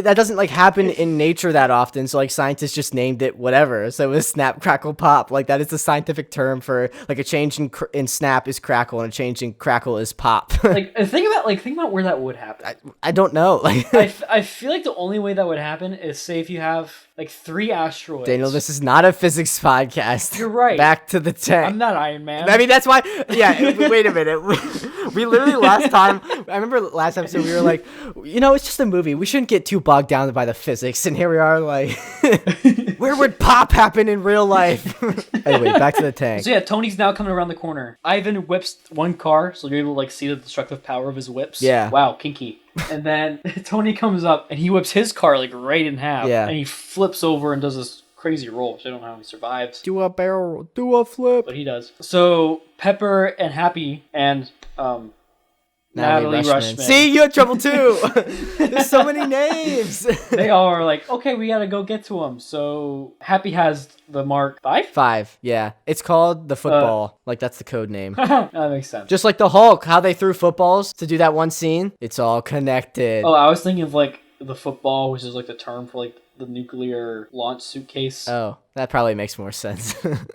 that doesn't like happen in nature that often. So like scientists just named it whatever. So it was snap, crackle, pop. Like that is the scientific term for like a change in snap is crackle and a change in crackle is pop. Think about where that would happen. I don't know. Like I feel like the only way that would happen is say if you have like 3 asteroids. Daniel, this is not a physics podcast. You're right. Back to the tank. I'm not Iron Man. I mean, that's why. Yeah, wait a minute. We literally last time, I remember last episode, we were like, it's just a movie. We shouldn't get too bogged down by the physics. And here we are, like, where would pop happen in real life? Anyway, back to the tank. So yeah, Tony's now coming around the corner. Ivan whips one car, so you're able to like see the destructive power of his whips. Yeah. Wow, kinky. And then Tony comes up and he whips his car like right in half. Yeah. And he flips over and does this crazy roll. So I don't know how he survives. Do a barrel, do a flip. But he does. So Pepper and Happy and Natalie Rushman. See, you had trouble too. There's so many names. They all are like, okay, we gotta go get to him. So Happy has the Mark 5? 5, yeah. It's called the football. Like that's the code name. That makes sense. Just like the Hulk, how they threw footballs to do that one scene. It's all connected. Oh, I was thinking of like the football, which is like the term for like the nuclear launch suitcase. Oh, that probably makes more sense. Isn't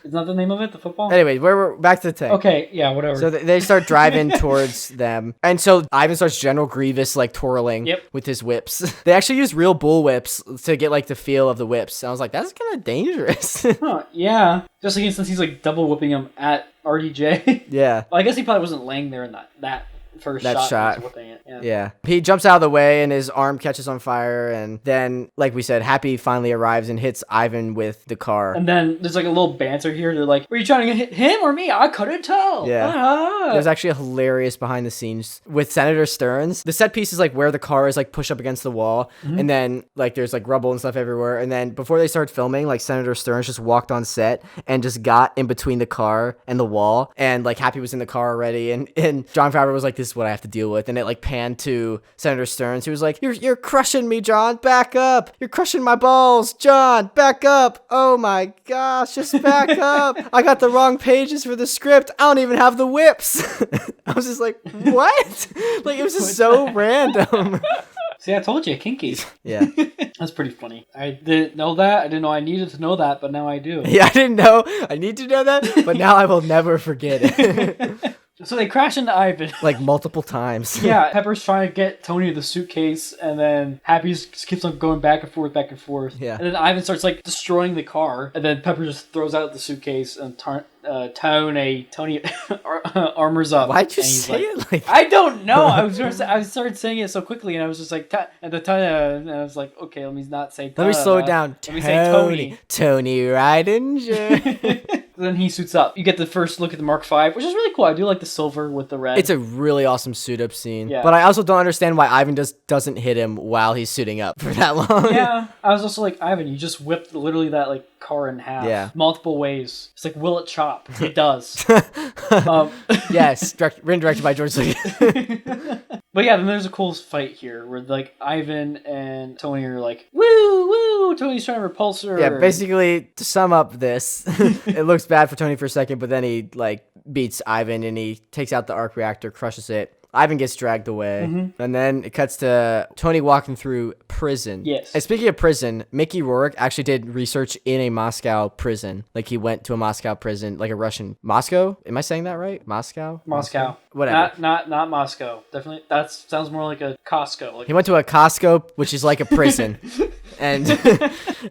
that the name of it, the football? Anyway, we're back to the tank. Okay, yeah, whatever. So they start driving towards them. And so Ivan starts General Grievous, like, twirling with his whips. They actually use real bull whips to get, like, the feel of the whips. And I was like, that's kind of dangerous. Huh, yeah. Just like since he's, like, double whipping him at RDJ. Yeah. Well, I guess he probably wasn't laying there in that first shot. Whipping it. Yeah. He jumps out of the way and his arm catches on fire. And then, like we said, Happy finally arrives and hits Ivan with the car. And then there's like a little banter here. They're like, were you trying to hit him or me? I couldn't tell. Yeah. Ah. There's actually a hilarious behind the scenes with Senator Stearns. The set piece is like where the car is like pushed up against the wall. Mm-hmm. And then like there's like rubble and stuff everywhere. And then before they started filming, like Senator Stearns just walked on set and just got in between the car and the wall. And like Happy was in the car already. And Jon Favreau was like, this is what I have to deal with. And it like panned to Senator Stearns. He was like, you're crushing me, John. Back up. You're crushing my balls. John, back up. Oh my gosh, just back up. I got the wrong pages for the script. I don't even have the whips. I was just like, what? Like, it was just so random. See, I told you, kinky. Yeah. That's pretty funny. I didn't know that. I didn't know I needed to know that, but now I do. Yeah, I didn't know. I need to know that, but now I will never forget it. So they crash into Ivan. like multiple times. Yeah, Pepper's trying to get Tony the suitcase, and then Happy just keeps on going back and forth, back and forth. Yeah. And then Ivan starts like destroying the car, and then Pepper just throws out the suitcase, and Tony armors up. Why'd you and he's say it like that? I don't know. I started saying it so quickly, and I was just like, and I was like, okay, let me not say. Let me slow it down. Let me say Tony. Tony Ridinger. Then he suits up. You get the first look at the Mark V, which is really cool. I do like the silver with the red. It's a really awesome suit up scene. Yeah. But I also don't understand why Ivan doesn't hit him while he's suiting up for that long. Yeah, I was also like, Ivan, you just whipped literally that like car in half. Yeah. Multiple ways. It's like, will it chop? It does. Yes, written and directed by George Lucas. But yeah, then there's a cool fight here where like Ivan and Tony are like, woo, woo, Tony's trying to repulse her. Yeah, basically, to sum up this, it looks bad for Tony for a second, but then he like beats Ivan and he takes out the arc reactor, crushes it. Ivan gets dragged away, and then it cuts to Tony walking through prison. Yes. And speaking of prison, Mickey Rourke actually did research in a Moscow prison. Like, he went to a Moscow prison, like a Russian... Moscow? Am I saying that right? Moscow? Whatever. Not Moscow. Definitely. That sounds more like a Costco. Like, He went to a Costco, which is like a prison, and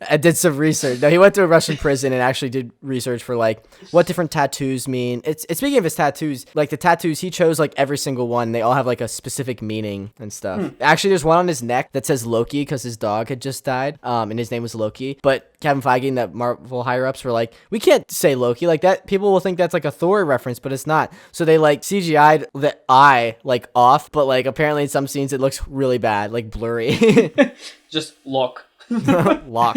I did some research. No, he went to a Russian prison and actually did research for like what different tattoos mean. It's speaking of his tattoos, like the tattoos, he chose like every single one. They all have like a specific meaning and stuff. Actually, there's one on his neck that says Loki because his dog had just died, and his name was Loki. But Kevin Feige and the Marvel higher ups were like, we can't say Loki like that. People will think that's like a Thor reference, but it's not. So they like CGI'd the eye like off, but like apparently in some scenes it looks really bad, like blurry. just look. Lock.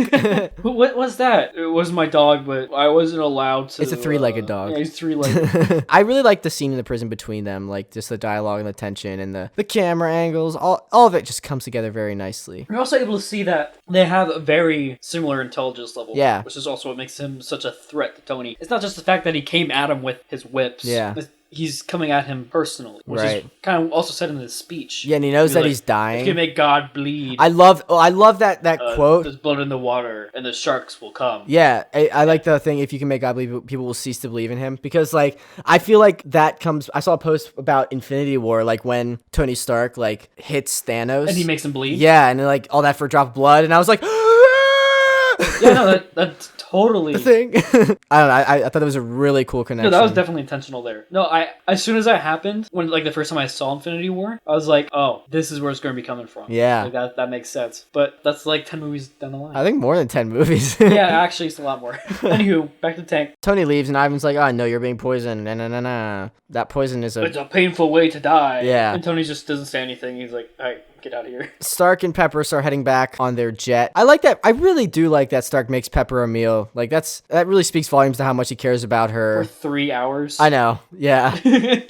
What was that? It was my dog, but I wasn't allowed to. It's a three-legged dog. Yeah, he's three-legged. I really like the scene in the prison between them, like just the dialogue and the tension and the camera angles. All of it just comes together very nicely. You're also able to see that they have a very similar intelligence level. Yeah. Which is also what makes him such a threat to Tony. It's not just the fact that he came at him with his whips. Yeah. He's coming at him personally, which is kind of also said in his speech. Yeah, and he knows that he's dying. If you make God bleed, I love that quote. There's blood in the water, and the sharks will come. Yeah, I like the thing. If you can make God believe, people will cease to believe in him. Because like I feel like that comes. I saw a post about Infinity War, like when Tony Stark like hits Thanos, and he makes him bleed. Yeah, and like all that for a drop of blood, and I was like. Yeah, no, that's totally the thing. I don't know. I thought that was a really cool connection. No, that was definitely intentional there. No, as soon as that happened, when like the first time I saw Infinity War, I was like, oh, this is where it's going to be coming from. Yeah, like that makes sense. But that's like 10 movies down the line. I think more than 10 movies. Yeah, actually, it's a lot more. Anywho, back to the tank. Tony leaves, and Ivan's like, "Oh no, you're being poisoned." Nah. That poison is It's a painful way to die. Yeah. And Tony just doesn't say anything. He's like, all right, get out of here. Stark and Pepper start heading back on their jet. I like that. I really do like that Stark makes Pepper a meal. Like that really speaks volumes to how much he cares about her. For 3 hours. I know. Yeah.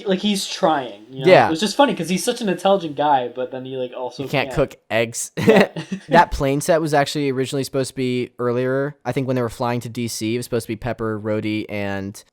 Like he's trying. You know? Yeah. It's just funny because he's such an intelligent guy, but then he like also can't cook eggs. That plane set was actually originally supposed to be earlier. I think when they were flying to DC, it was supposed to be Pepper, Rhodey,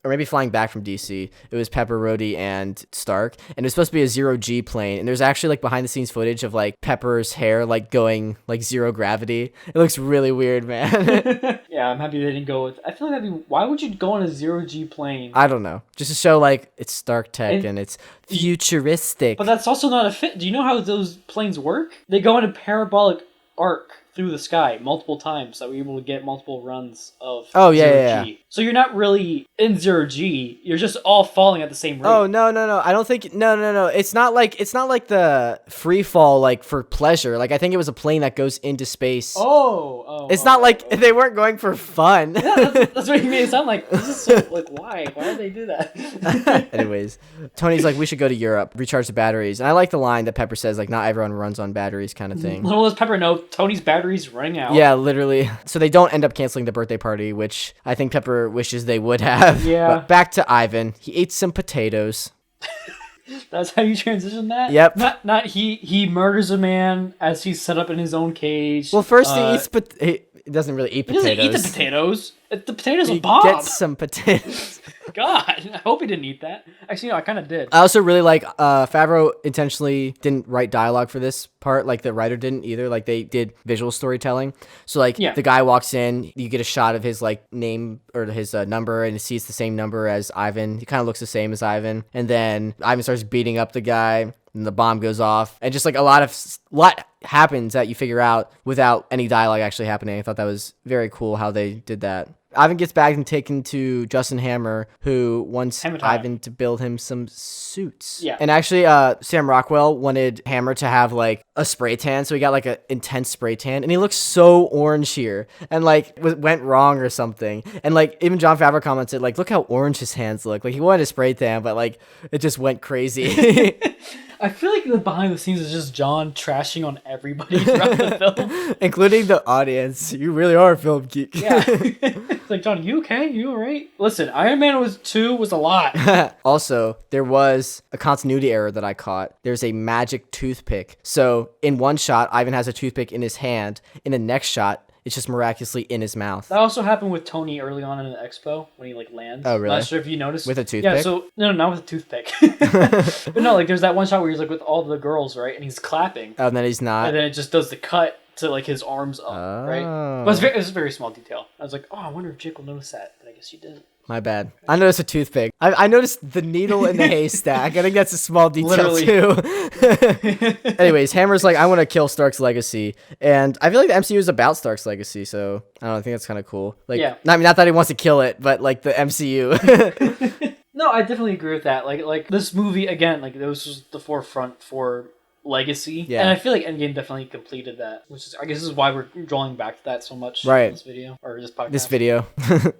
or maybe flying back from DC. It was Pepper, Rhodey, and Stark, and it was supposed to be a 0G plane. And there's actually like behind the scenes footage of like Pepper's hair like going like zero gravity. It looks really weird, man. Yeah, I'm happy they didn't go with. I feel like why would you go on a 0G plane? I don't know, just to show like it's Stark tech and it's futuristic. But that's also not a fit. Do you know how those planes work? They go in a parabolic arc through the sky multiple times that we're able to get multiple runs of 0G. So you're not really in 0G. You're just all falling at the same rate. Oh no! I don't think no. It's not like the free fall like for pleasure. Like I think it was a plane that goes into space. It's not like they weren't going for fun. Yeah, that's what you made it sound like. This is so like why did they do that? Anyways, Tony's like, we should go to Europe, recharge the batteries, and I like the line that Pepper says, like, not everyone runs on batteries, kind of thing. Little does Pepper know, Tony's battery's running out. Yeah, literally. So they don't end up canceling the birthday party, which I think Pepper wishes they would have. Yeah. But back to Ivan. He ate some potatoes. That's how you transition that? Yep. Not he murders a man as he's set up in his own cage. Well, first he eats he doesn't really eat potatoes. He doesn't eat the potatoes. The potatoes he are Bob. Gets some potatoes. God, I hope he didn't eat that. Actually, no, I kind of did. I also really like Favreau intentionally didn't write dialogue for this part, like the writer didn't either. Like they did visual storytelling. So like the guy walks in, you get a shot of his like name or his number, and he sees the same number as Ivan. He kind of looks the same as Ivan, and then Ivan starts beating up the guy. And the bomb goes off, and just like a lot happens that you figure out without any dialogue actually happening. I thought that was very cool how they did that. Ivan gets back and taken to Justin Hammer, who wants Ivan to build him some suits. Yeah. And actually, Sam Rockwell wanted Hammer to have like a spray tan, so he got like an intense spray tan, and he looks so orange here, and like went wrong or something. And like even Jon Favreau commented, like, look how orange his hands look. Like he wanted a spray tan, but like it just went crazy. I feel like the behind the scenes is just John trashing on everybody throughout the film. Including the audience. You really are a film geek. Yeah. It's like, John, you okay? You alright? Listen, Iron Man 2 was a lot. Also, there was a continuity error that I caught. There's a magic toothpick. So in one shot, Ivan has a toothpick in his hand. In the next shot, it's just miraculously in his mouth. That also happened with Tony early on in the expo when he like lands. Oh, really? Not sure if you noticed. With a toothpick? Yeah, so no, not with a toothpick. But no, like there's that one shot where he's like with all the girls, right? And he's clapping. Oh, and then he's not. And then it just does the cut to like his arms up, right? But it's a very small detail. I was like, oh, I wonder if Jake will notice that. But I guess you didn't. My bad. I noticed a toothpick. I noticed the needle in the haystack. I think that's a small detail too. Anyways, Hammer's like, I want to kill Stark's legacy. And I feel like the MCU is about Stark's legacy, so I don't know, I think that's kind of cool. Like, not that he wants to kill it, but like the MCU. No, I definitely agree with that. Like this movie, again, like this was the forefront for legacy. Yeah. And I feel like Endgame definitely completed that, which is, I guess, this is why we're drawing back to that so much in this video, or this podcast. This video.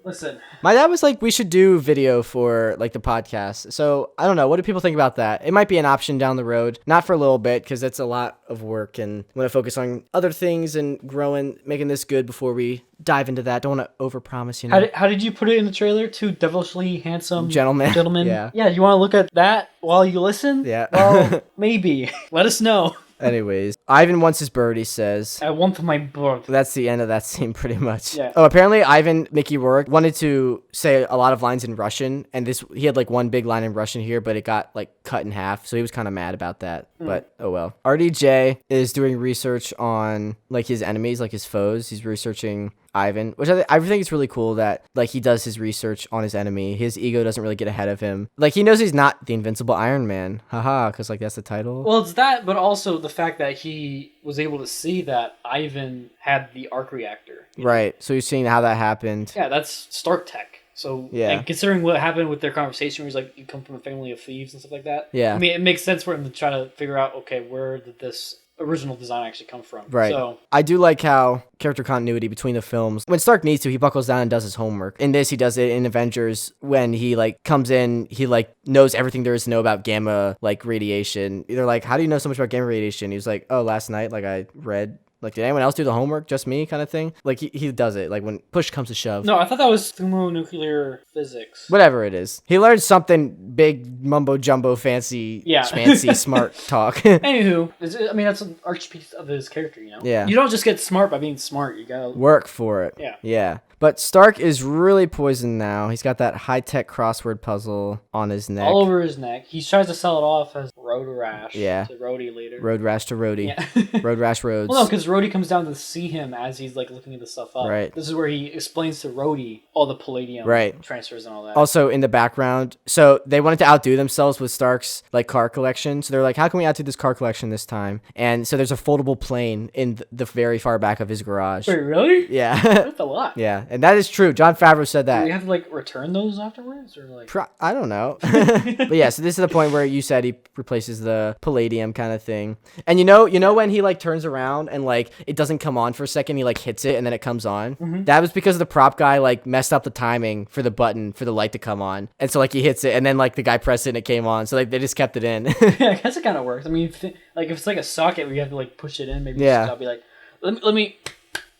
Listen. My dad was like, we should do video for, like, the podcast. So, I don't know. What do people think about that? It might be an option down the road. Not for a little bit, because it's a lot of work, and I want to focus on other things and growing, making this good before we dive into that. Don't want to overpromise, you know. How did you put it in the trailer? Two devilishly handsome gentlemen. Yeah. Yeah, you want to look at that while you listen? Yeah. Well, maybe. Let us know. Anyways, Ivan wants his bird, he says. I want my bird. That's the end of that scene, pretty much. Yeah. Oh, apparently Ivan, Mickey Rourke, wanted to say a lot of lines in Russian, and he had like one big line in Russian here, but it got like cut in half, so he was kind of mad about that. But oh well. RDJ is doing research on like his enemies, like his foes. He's researching Ivan, which I think it's really cool that like he does his research on his enemy. His ego doesn't really get ahead of him. Like he knows he's not the invincible Iron Man, haha, because like that's the title. Well, it's that, but also the fact that he was able to see that Ivan had the arc reactor. Right. So you're seeing how that happened. Yeah, that's Stark tech. So yeah, and considering what happened with their conversation, where he's like, "You come from a family of thieves" and stuff like that. Yeah. I mean, it makes sense for him to try to figure out, okay, where did this original design actually come from? Right. So I do like how character continuity between the films. When Stark needs to, he buckles down and does his homework. In this, he does it in Avengers when he like comes in, he like knows everything there is to know about gamma like radiation. They're like, how do you know so much about gamma radiation? He was like, oh, last night, like I read. Like, did anyone else do the homework? Just me, kind of thing. Like, he does it. Like, when push comes to shove. No, I thought that was thermonuclear physics. Whatever it is. He learned something big, mumbo-jumbo, fancy, fancy, smart talk. Anywho, I mean, that's an archetype of his character, you know? Yeah. You don't just get smart by being smart. You gotta work for it. Yeah. Yeah. But Stark is really poisoned now. He's got that high-tech crossword puzzle on his neck. All over his neck. He tries to sell it off as road rash to Rhodey later. Road rash to Rhodey. Yeah. Road rash roads. Well, no, because Rhodey comes down to see him as he's like looking the stuff up. Right. This is where he explains to Rhodey all the palladium transfers and all that. Also, in the background, so they wanted to outdo themselves with Stark's like car collection. So they're like, how can we outdo this car collection this time? And so there's a foldable plane in the very far back of his garage. Wait, really? Yeah. That's a lot. Yeah, and that is true. Jon Favreau said that. Do we have to like return those afterwards, or like? I don't know. But yeah, so this is the point where you said he replaces the palladium kind of thing. And you know when he like turns around and like it doesn't come on for a second, he like hits it and then it comes on. Mm-hmm. That was because the prop guy like messed up the timing for the button for the light to come on, and so like he hits it and then like the guy pressed it and it came on. So like they just kept it in. Yeah, I guess it kind of works. I mean, like if it's like a socket where you have to like push it in, maybe I'll be like, let me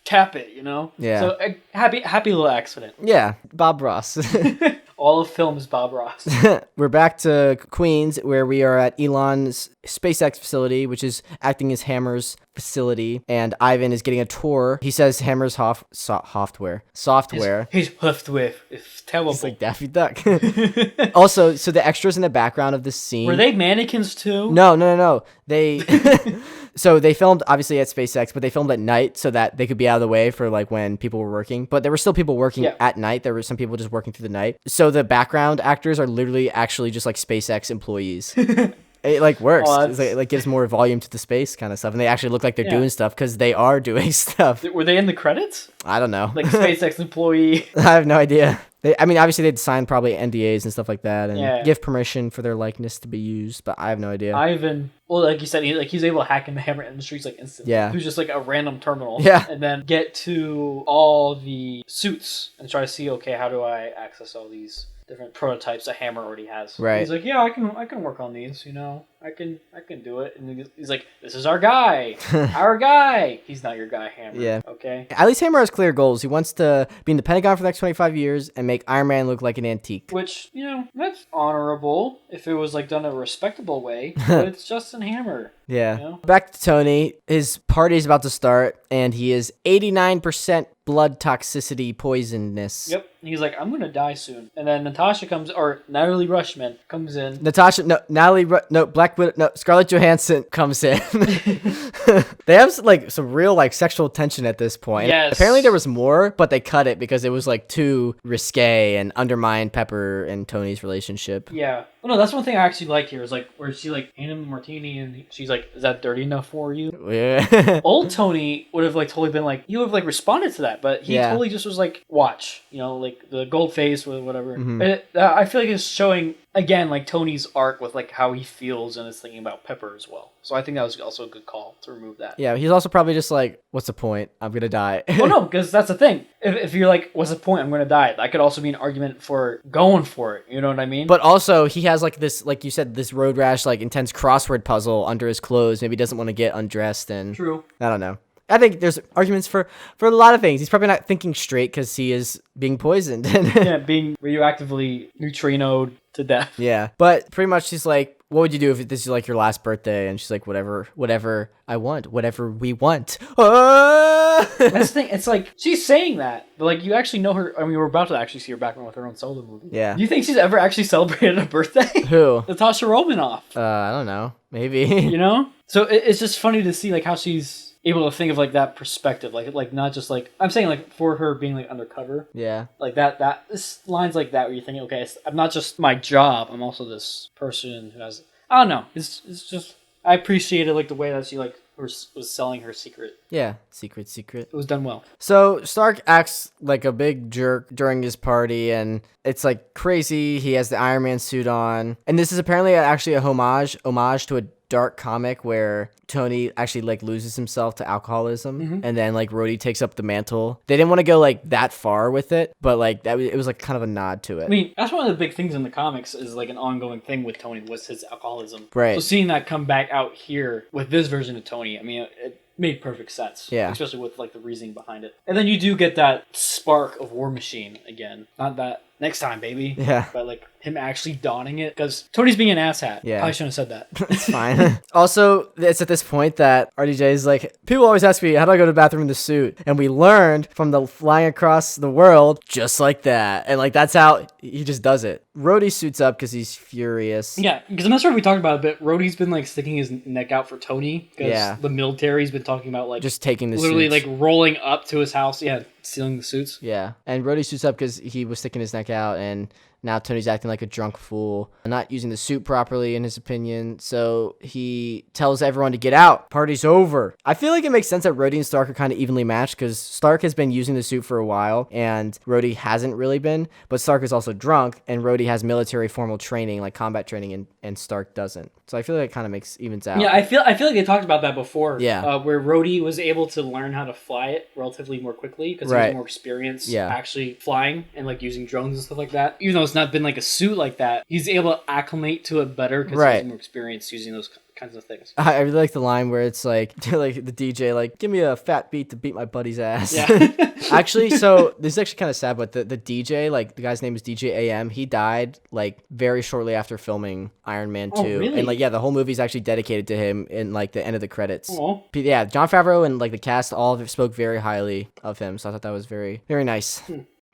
tap it, you know? Yeah. So happy little accident. Yeah, Bob Ross. All of film is Bob Ross. We're back to Queens, where we are at Elon's SpaceX facility, which is acting as Hammer's facility, and Ivan is getting a tour. He says Hammer's software. His software is terrible. It's like Daffy Duck. Also, so the extras in the background of this scene. Were they mannequins too? No. They so they filmed obviously at SpaceX, but they filmed at night so that they could be out of the way for like when people were working. But there were still people working at night. There were some people just working through the night. So the background actors are literally actually just like SpaceX employees. It like works. It like gives more volume to the space kind of stuff, and they actually look like they're doing stuff because they are doing stuff. Were they in the credits? I don't know. Like SpaceX employee. I have no idea. Obviously they'd sign probably NDAs and stuff like that, and give permission for their likeness to be used, but I have no idea. Ivan, well, like you said, he's able to hack into Hammer Industries like instantly. Yeah. Who's just like a random terminal. Yeah. And then get to all the suits and try to see, okay, how do I access all these different prototypes that Hammer already has. Right. He's like, yeah, I can work on these, I can do it. And he's like, this is our guy. Our guy. He's not your guy, Hammer. Yeah. Okay. At least Hammer has clear goals. He wants to be in the Pentagon for the next 25 years and make Iron Man look like an antique. Which, that's honorable if it was like done a respectable way, but it's Justin Hammer. Yeah. Back to Tony. His party's about to start, and he is 89% blood toxicity poisonness. Yep. He's like, I'm gonna die soon. And then Natalie Rushman comes in. Black Widow, Scarlett Johansson comes in. They have like some real like sexual tension at this point. Yes. Apparently there was more, but they cut it because it was like too risque and undermined Pepper and Tony's relationship. Yeah. Well, no, that's one thing I actually like here is like where she like handed him a martini and she's like, is that dirty enough for you? Yeah. Old Tony would have like totally been like, you would have like responded to that, but he totally just was like, watch, like the gold face or whatever. Mm-hmm. I feel like it's showing again like Tony's arc with like how he feels and is thinking about Pepper as well. So I think that was also a good call to remove that. Yeah, he's also probably just like, what's the point? I'm gonna die. Well, no, because that's the thing. If you're like, what's the point? I'm gonna die. That could also be an argument for going for it. You know what I mean? But also, he has like this, like you said, this road rash, like intense crossword puzzle under his clothes. Maybe he doesn't want to get undressed and. True. I don't know. I think there's arguments for a lot of things. He's probably not thinking straight because he is being poisoned. Yeah, being radioactively neutrinoed to death. Yeah, but pretty much she's like, what would you do if this is like your last birthday? And she's like, whatever I want, whatever we want. That's the thing. It's like, she's saying that, but like, you actually know her. I mean, we're about to actually see her background with her own solo movie. Yeah. Do you think she's ever actually celebrated a birthday? Who? Natasha Romanoff. I don't know. Maybe. So it's just funny to see like how she's able to think of like that perspective, like not just like I'm saying like for her being like undercover, like that this lines like that where you're thinking, okay, I'm not just my job, I'm also this person who has, I don't know, it's just I appreciated like the way that she like was selling her secret. Yeah, secret. It was done well. So Stark acts like a big jerk during his party, and it's like crazy. He has the Iron Man suit on, and this is apparently actually a homage to a dark comic where Tony actually like loses himself to alcoholism, and then like Rhodey takes up the mantle. They didn't want to go like that far with it, but like it was like kind of a nod to it. I mean, that's one of the big things in the comics is like an ongoing thing with Tony was his alcoholism. Right. So seeing that come back out here with this version of Tony, I mean, it made perfect sense. Yeah. Especially with like the reasoning behind it. And then you do get that spark of War Machine again. Not that next time, baby. Yeah. But like him actually donning it because Tony's being an asshat. Yeah. I shouldn't have said that. It's fine. Also, it's at this point that RDJ is like, people always ask me, how do I go to the bathroom in the suit? And we learned from the flying across the world, just like that. And like, that's how he just does it. Rhodey suits up because he's furious. Yeah, because I'm not sure if we talked about it, but Rhodey's been like sticking his neck out for Tony because the military's been talking about like just taking the literally suits. like rolling up to his house. Yeah, stealing the suits. Yeah, and Rhodey suits up because he was sticking his neck out, and now Tony's acting like a drunk fool, not using the suit properly in his opinion, so he tells everyone to get out. Party's over. I feel like it makes sense that Rhodey and Stark are kind of evenly matched because Stark has been using the suit for a while and Rhodey hasn't really been, but Stark is also drunk and Rhodey has military formal training, like combat training, and Stark doesn't. So I feel like it kind of evens out. Yeah, I feel like they talked about that before. Yeah. Where Rhodey was able to learn how to fly it relatively more quickly because he has more experience actually flying and like using drones and stuff like that. Even though it's not been like a suit like that, he's able to acclimate to it better because Right. he's more experienced using those kinds of things. I really like the line where it's like the DJ like, give me a fat beat to beat my buddy's ass. Yeah. Actually, so this is actually kind of sad, but the DJ, like the guy's name is DJ AM, he died like very shortly after filming Iron Man 2. Oh, really? And like, yeah, the whole movie's actually dedicated to him in like the end of the credits. Aw. Yeah, Jon Favreau and like the cast all spoke very highly of him, so I thought that was very, very nice.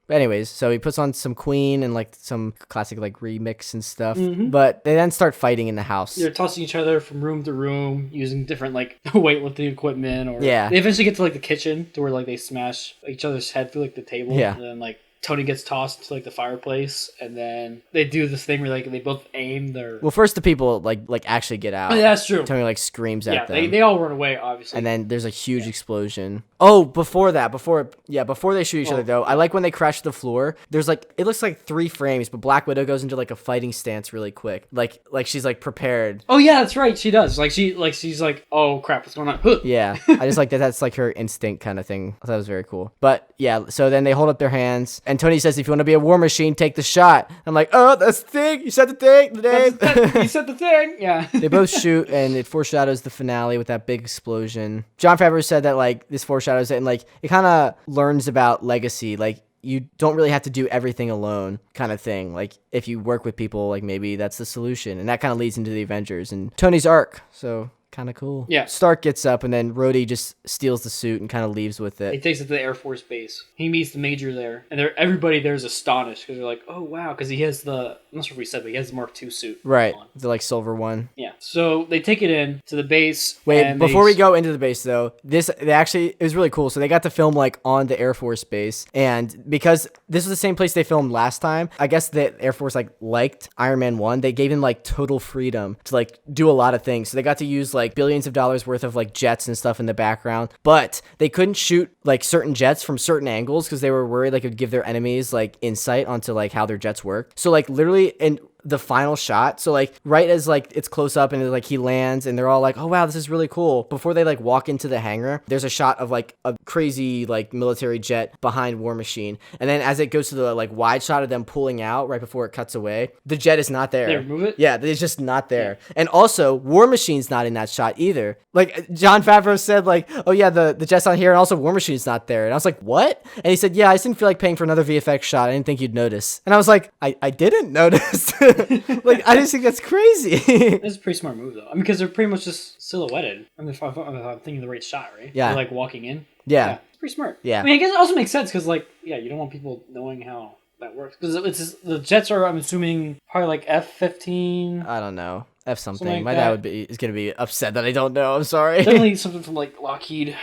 But anyways, so he puts on some Queen and like some classic like remix and stuff. But they then start fighting in the house. They're tossing each other from room to room using different like weightlifting equipment, or Yeah. they eventually get to like the kitchen to where like they smash each other's head through like the table. Yeah. And then like Tony gets tossed to like the fireplace, and then they do this thing where like they both aim their. Well, first the people like actually get out. Oh, yeah, that's true. Tony like screams Yeah, at them. they all run away, obviously. And then there's a huge explosion. Oh, before they shoot each other though, I like when they crash to the floor. There's like, it looks like 3 frames, but Black Widow goes into like a fighting stance really quick, like she's like prepared. Oh yeah, that's right. She does. She's like, oh crap, what's going on? Huh. Yeah, I just like that. That's like her instinct kind of thing. I thought it was very cool. But yeah, so then they hold up their hands, and Tony says, "If you want to be a war machine, take the shot." I'm like, "Oh, that's the thing. You said the thing. The name." You said the thing. Yeah. They both shoot, and it foreshadows the finale with that big explosion. Jon Favreau said that like this foreshadows it, and like it kind of learns about legacy. Like you don't really have to do everything alone, kind of thing. Like if you work with people, like maybe that's the solution, and that kind of leads into the Avengers and Tony's arc. So kind of cool. Yeah. Stark gets up, and then Rhodey just steals the suit and kind of leaves with He it. takes it to the Air Force Base. He meets the major there, and everybody there is astonished because they're like, "Oh wow!" Because he has I'm not sure if we said, but he has the Mark II suit. Right, on. the like silver one. Yeah. So they take it in to the base. Wait, and before we go into the base though, it was really cool. So they got to film like on the Air Force Base, and because this was the same place they filmed last time, I guess the Air Force like liked Iron Man 1. They gave him like total freedom to like do a lot of things. So they got to use like billions of dollars worth of like jets and stuff in the background, but they couldn't shoot like certain jets from certain angles because they were worried like it would give their enemies like insight onto like how their jets work. So like literally in the final shot, so like right as like it's close up and it's, like he lands and they're all like, oh wow, this is really cool, before they like walk into the hangar, there's a shot of like a crazy like military jet behind War Machine, and then as it goes to the like wide shot of them pulling out right before it cuts away, the jet is not there. They remove it? Yeah, it's just not there. And also War Machine's not in that shot either. Like Jon Favreau said like, oh yeah, the jet's not here, and also War Machine's not there. And I was like, what? And he said, yeah, I just didn't feel like paying for another VFX shot. I didn't think you'd notice. And I was like, I didn't notice. Like, I just think that's crazy. It's a pretty smart move, though. I mean, because they're pretty much just silhouetted. I mean, if I'm thinking the right shot, right? Yeah. They're, like, walking in. Yeah. It's pretty smart. Yeah. I mean, I guess it also makes sense, because, like, yeah, you don't want people knowing how that works. Because it's just, the jets are, I'm assuming, probably, like, F-15. I don't know. F something. Something like My that. dad is going to be upset that I don't know. I'm sorry. Definitely something from, like, Lockheed.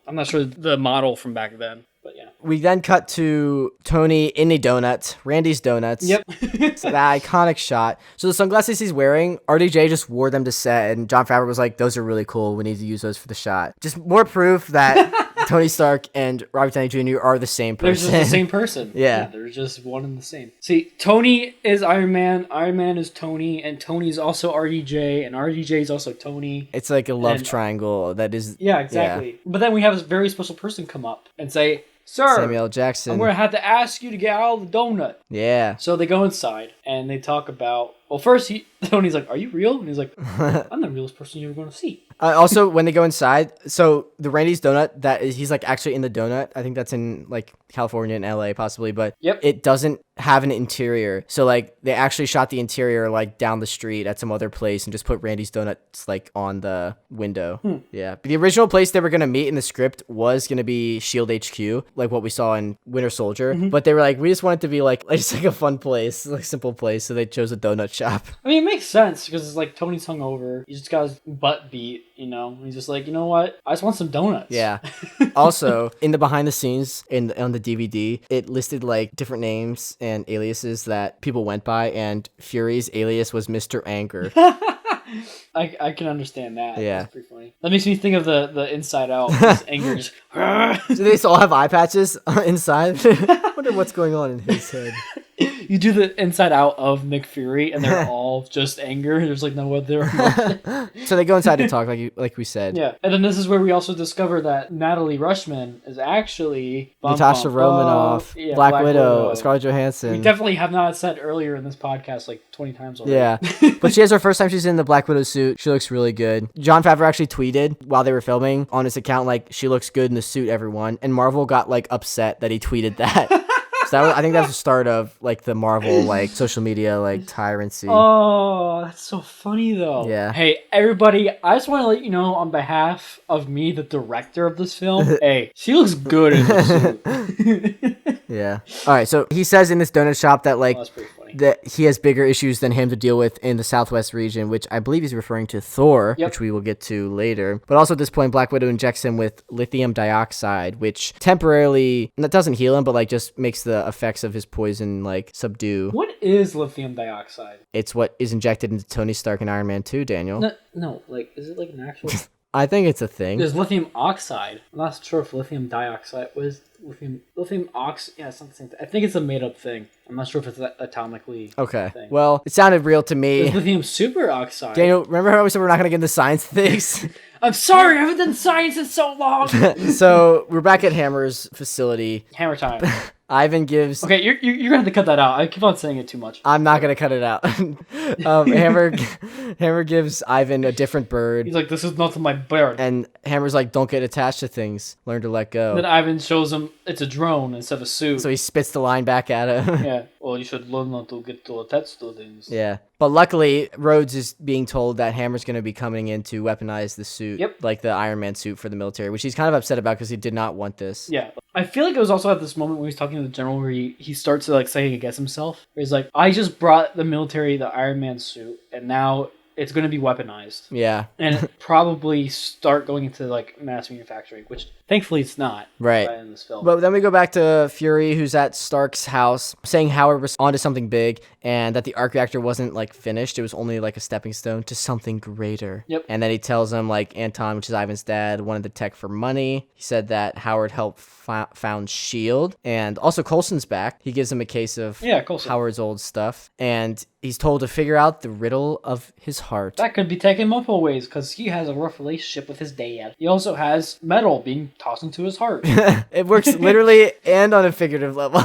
I'm not sure the model from back then, but yeah. We then cut to Tony in a donut, Randy's donuts. Yep. It's that iconic shot. So the sunglasses he's wearing, RDJ just wore them to set, and Jon Favreau was like, those are really cool. We need to use those for the shot. Just more proof that Tony Stark and Robert Downey Jr. are the same person. They're just the same person. Yeah. They're just one and the same. See, Tony is Iron Man is Tony, and Tony's also RDJ, and RDJ is also Tony. It's like a love And- triangle that is... Yeah, exactly. But then we have this very special person come up and say, Sir, Samuel L. Jackson. I'm going to have to ask you to get out of the donut. Yeah. So they go inside, and they talk about... Well, first, Tony's like, are you real? And he's like, I'm the realest person you're going to see. Also, when they go inside, so the Randy's donut, he's like actually in the donut. I think that's in like California and LA possibly, but Yep. it doesn't have an interior. So like they actually shot the interior like down the street at some other place and just put Randy's donuts like on the window. Yeah. But the original place they were going to meet in the script was going to be Shield HQ, like what we saw in Winter Soldier. But they were like, we just want it to be like just like a fun place, like simple place. So they chose a donut shop. I mean, it makes sense, because it's like Tony's hungover. He just got his butt beat, you know? And he's just like, you know what? I just want some donuts. Yeah. Also, in the behind the scenes on the DVD, it listed like different names and aliases that people went by, and Fury's alias was Mr. Anger. I can understand that. Yeah. That's pretty funny. That makes me think of the Inside Out. His anger just... Do they all have eye patches inside? I wonder what's going on in his head. You you do the inside out of Nick Fury, and they're all just anger. There's like no other emotion. So they go inside to talk, like we said. Yeah, and then this is where we also discover that Natalie Rushman is actually Natasha Romanoff, yeah, Black Widow, Scarlett Johansson. We definitely have not said earlier in this podcast like 20 times already. Yeah, but she has her first time she's in the Black Widow suit. She looks really good. Jon Favreau actually tweeted while they were filming on his account, like, she looks good in the suit, everyone. And Marvel got, like, upset that he tweeted that. So that was, I think that's the start of, like, the Marvel, like, social media, like, tyrancy. Oh, that's so funny, though. Yeah. Hey, everybody, I just want to let you know on behalf of me, the director of this film, hey, she looks good in this suit. Yeah. All right, so he says in this donut shop that, like, Oh, that's pretty funny. that he has bigger issues than him to deal with in the Southwest region, which I believe he's referring to Thor, which we will get to later. But also at this point, Black Widow injects him with lithium dioxide, which temporarily, that doesn't heal him, but like just makes the effects of his poison like subdue. What is lithium dioxide? It's what is injected into Tony Stark and Iron Man 2, Daniel. No, like, is it like an actual... I think it's a thing. There's lithium oxide. I'm not sure if lithium dioxide was lithium ox. Yeah, it's not the same thing. I think it's a made up thing. I'm not sure if it's atomically. Okay. Thing. Well, it sounded real to me. There's lithium superoxide. Daniel, remember how we said we're not going to get into science things? I'm sorry, I haven't done science in so long. So we're back at Hammer's facility. Hammer time. Ivan gives. Okay, you're gonna have to cut that out. I keep on saying it too much. I'm not gonna cut it out. Hammer gives Ivan a different bird. He's like, "This is not my bird." And Hammer's like, "Don't get attached to things. Learn to let go." Then Ivan shows him it's a drone instead of a suit. So he spits the line back at him. Yeah. Well, you should learn not to get too attached to things. Yeah. But luckily, Rhodes is being told that Hammer's going to be coming in to weaponize the suit, like the Iron Man suit for the military, which he's kind of upset about because he did not want this. Yeah. I feel like it was also at this moment when he's talking to the general where he starts to like second guess himself. Where he's like, I just brought the military the Iron Man suit, and now it's going to be weaponized. Yeah. And probably start going into like mass manufacturing, which thankfully it's not. Right. In this film. But then we go back to Fury, who's at Stark's house, saying Howard was onto something big and that the arc reactor wasn't like finished. It was only like a stepping stone to something greater. Yep. And then he tells him like Anton, which is Ivan's dad, wanted the tech for money. He said that Howard helped found S.H.I.E.L.D. And also Coulson's back. He gives him a case of Howard's old stuff. And he's told to figure out the riddle of his heart. That could be taken multiple ways because he has a rough relationship with his dad. He also has metal being tossed into his heart. It works literally and on a figurative level.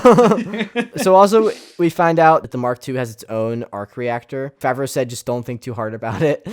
So also we find out that the Mark II has its own arc reactor. Favreau said just don't think too hard about it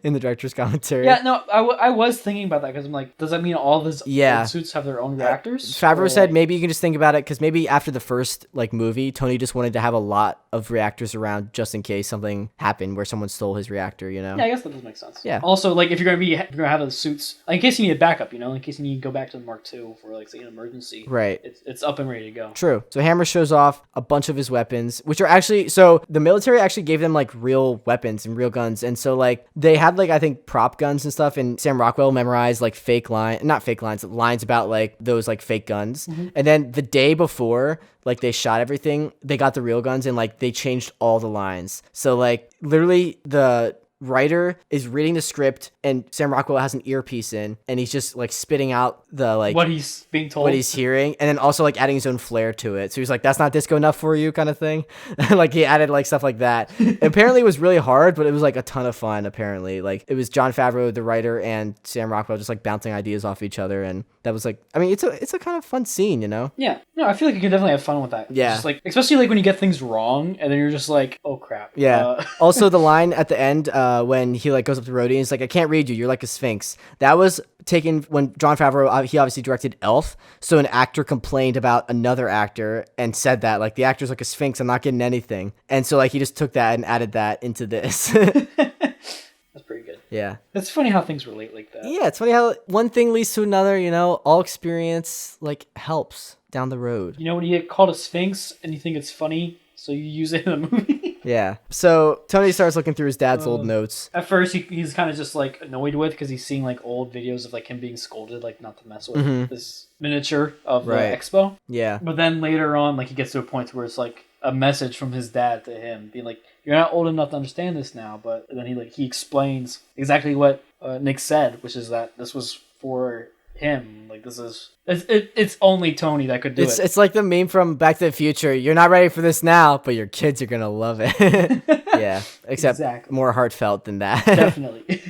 in the director's commentary. Yeah, no, I was thinking about that because I'm like, does that mean all these old suits have their own reactors? Favreau said maybe you can just think about it because maybe after the first like movie, Tony just wanted to have a lot of reactors around just in case something happened where someone stole his reactor, you know? Yeah, I guess that does make sense. Yeah. Also, like if you're gonna have the suits, in case you need a backup, you know, in case you need to go back to the Mark II for like say an emergency. Right. It's up and ready to go. True. So Hammer shows off a bunch of his weapons, which are actually, so the military actually gave them like real weapons and real guns. And so like they had like, I think prop guns and stuff, and Sam Rockwell memorized like lines about like those like fake guns. Mm-hmm. And then the day before, like they shot everything, they got the real guns and like they changed all the lines. So like literally the writer is reading the script and Sam Rockwell has an earpiece in and he's just like spitting out the like what he's being told, what he's hearing, and then also like adding his own flair to it. So he's like, that's not disco enough for you kind of thing. Like he added like stuff like that. Apparently it was really hard, but it was like a ton of fun. Apparently like it was Jon Favreau, the writer, and Sam Rockwell just like bouncing ideas off each other, and that was like, I mean, it's a kind of fun scene, you know? Yeah. No, I feel like you can definitely have fun with that. Yeah. Just like, especially like when you get things wrong and then you're just like, oh crap. Yeah. Also the line at the end when he like goes up to Rhodey and he's like, I can't read you. You're like a sphinx. That was taken when Jon Favreau, he obviously directed Elf. So an actor complained about another actor and said that like the actor's like a sphinx. I'm not getting anything. And so like he just took that and added that into this. That's pretty good. Yeah. It's funny how things relate like that. Yeah, it's funny how one thing leads to another, you know, all experience like helps down the road. You know, when you get called a sphinx and you think it's funny, so you use it in a movie. Yeah. So Tony starts looking through his dad's old notes. At first, he's kind of just like annoyed with because he's seeing like old videos of like him being scolded, like not to mess with this miniature of the expo. Yeah. But then later on, like he gets to a point where it's like a message from his dad to him, being like, "You're not old enough to understand this now." But then he explains exactly what Nick said, which is that this was for him. Like this is it's only Tony that could do it. It's like the meme from Back to the Future. You're not ready for this now, but your kids are gonna love it. Yeah, except Exactly. more heartfelt than that. Definitely.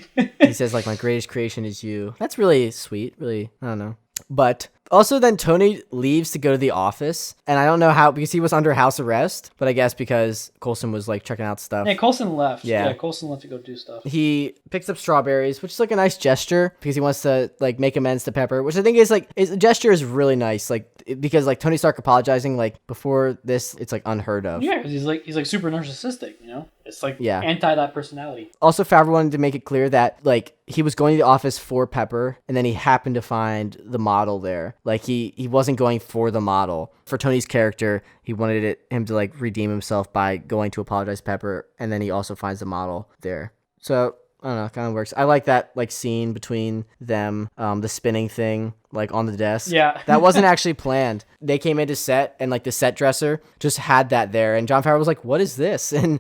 He says like, my greatest creation is you. That's really sweet. Really, I don't know. But also then Tony leaves to go to the office, and I don't know how, because he was under house arrest, but I guess because Coulson was like checking out stuff. Yeah, Coulson left. Yeah. Coulson left to go do stuff. He picks up strawberries, which is like a nice gesture because he wants to like make amends to Pepper, which I think is like, a gesture is really nice. Like, because like Tony Stark apologizing like before this, it's like unheard of. Yeah, because he's like super narcissistic, you know? It's like Yeah. anti that personality. Also, Favreau wanted to make it clear that like he was going to the office for Pepper, and then he happened to find the model there. Like he wasn't going for the model. For Tony's character, he wanted him to like redeem himself by going to apologize to Pepper, and then he also finds the model there. So I don't know, it kind of works. I like that like scene between them, the spinning thing like on the desk. Yeah. That wasn't actually planned. They came into set, and like the set dresser just had that there, and Jon Favreau was like, "What is this?" And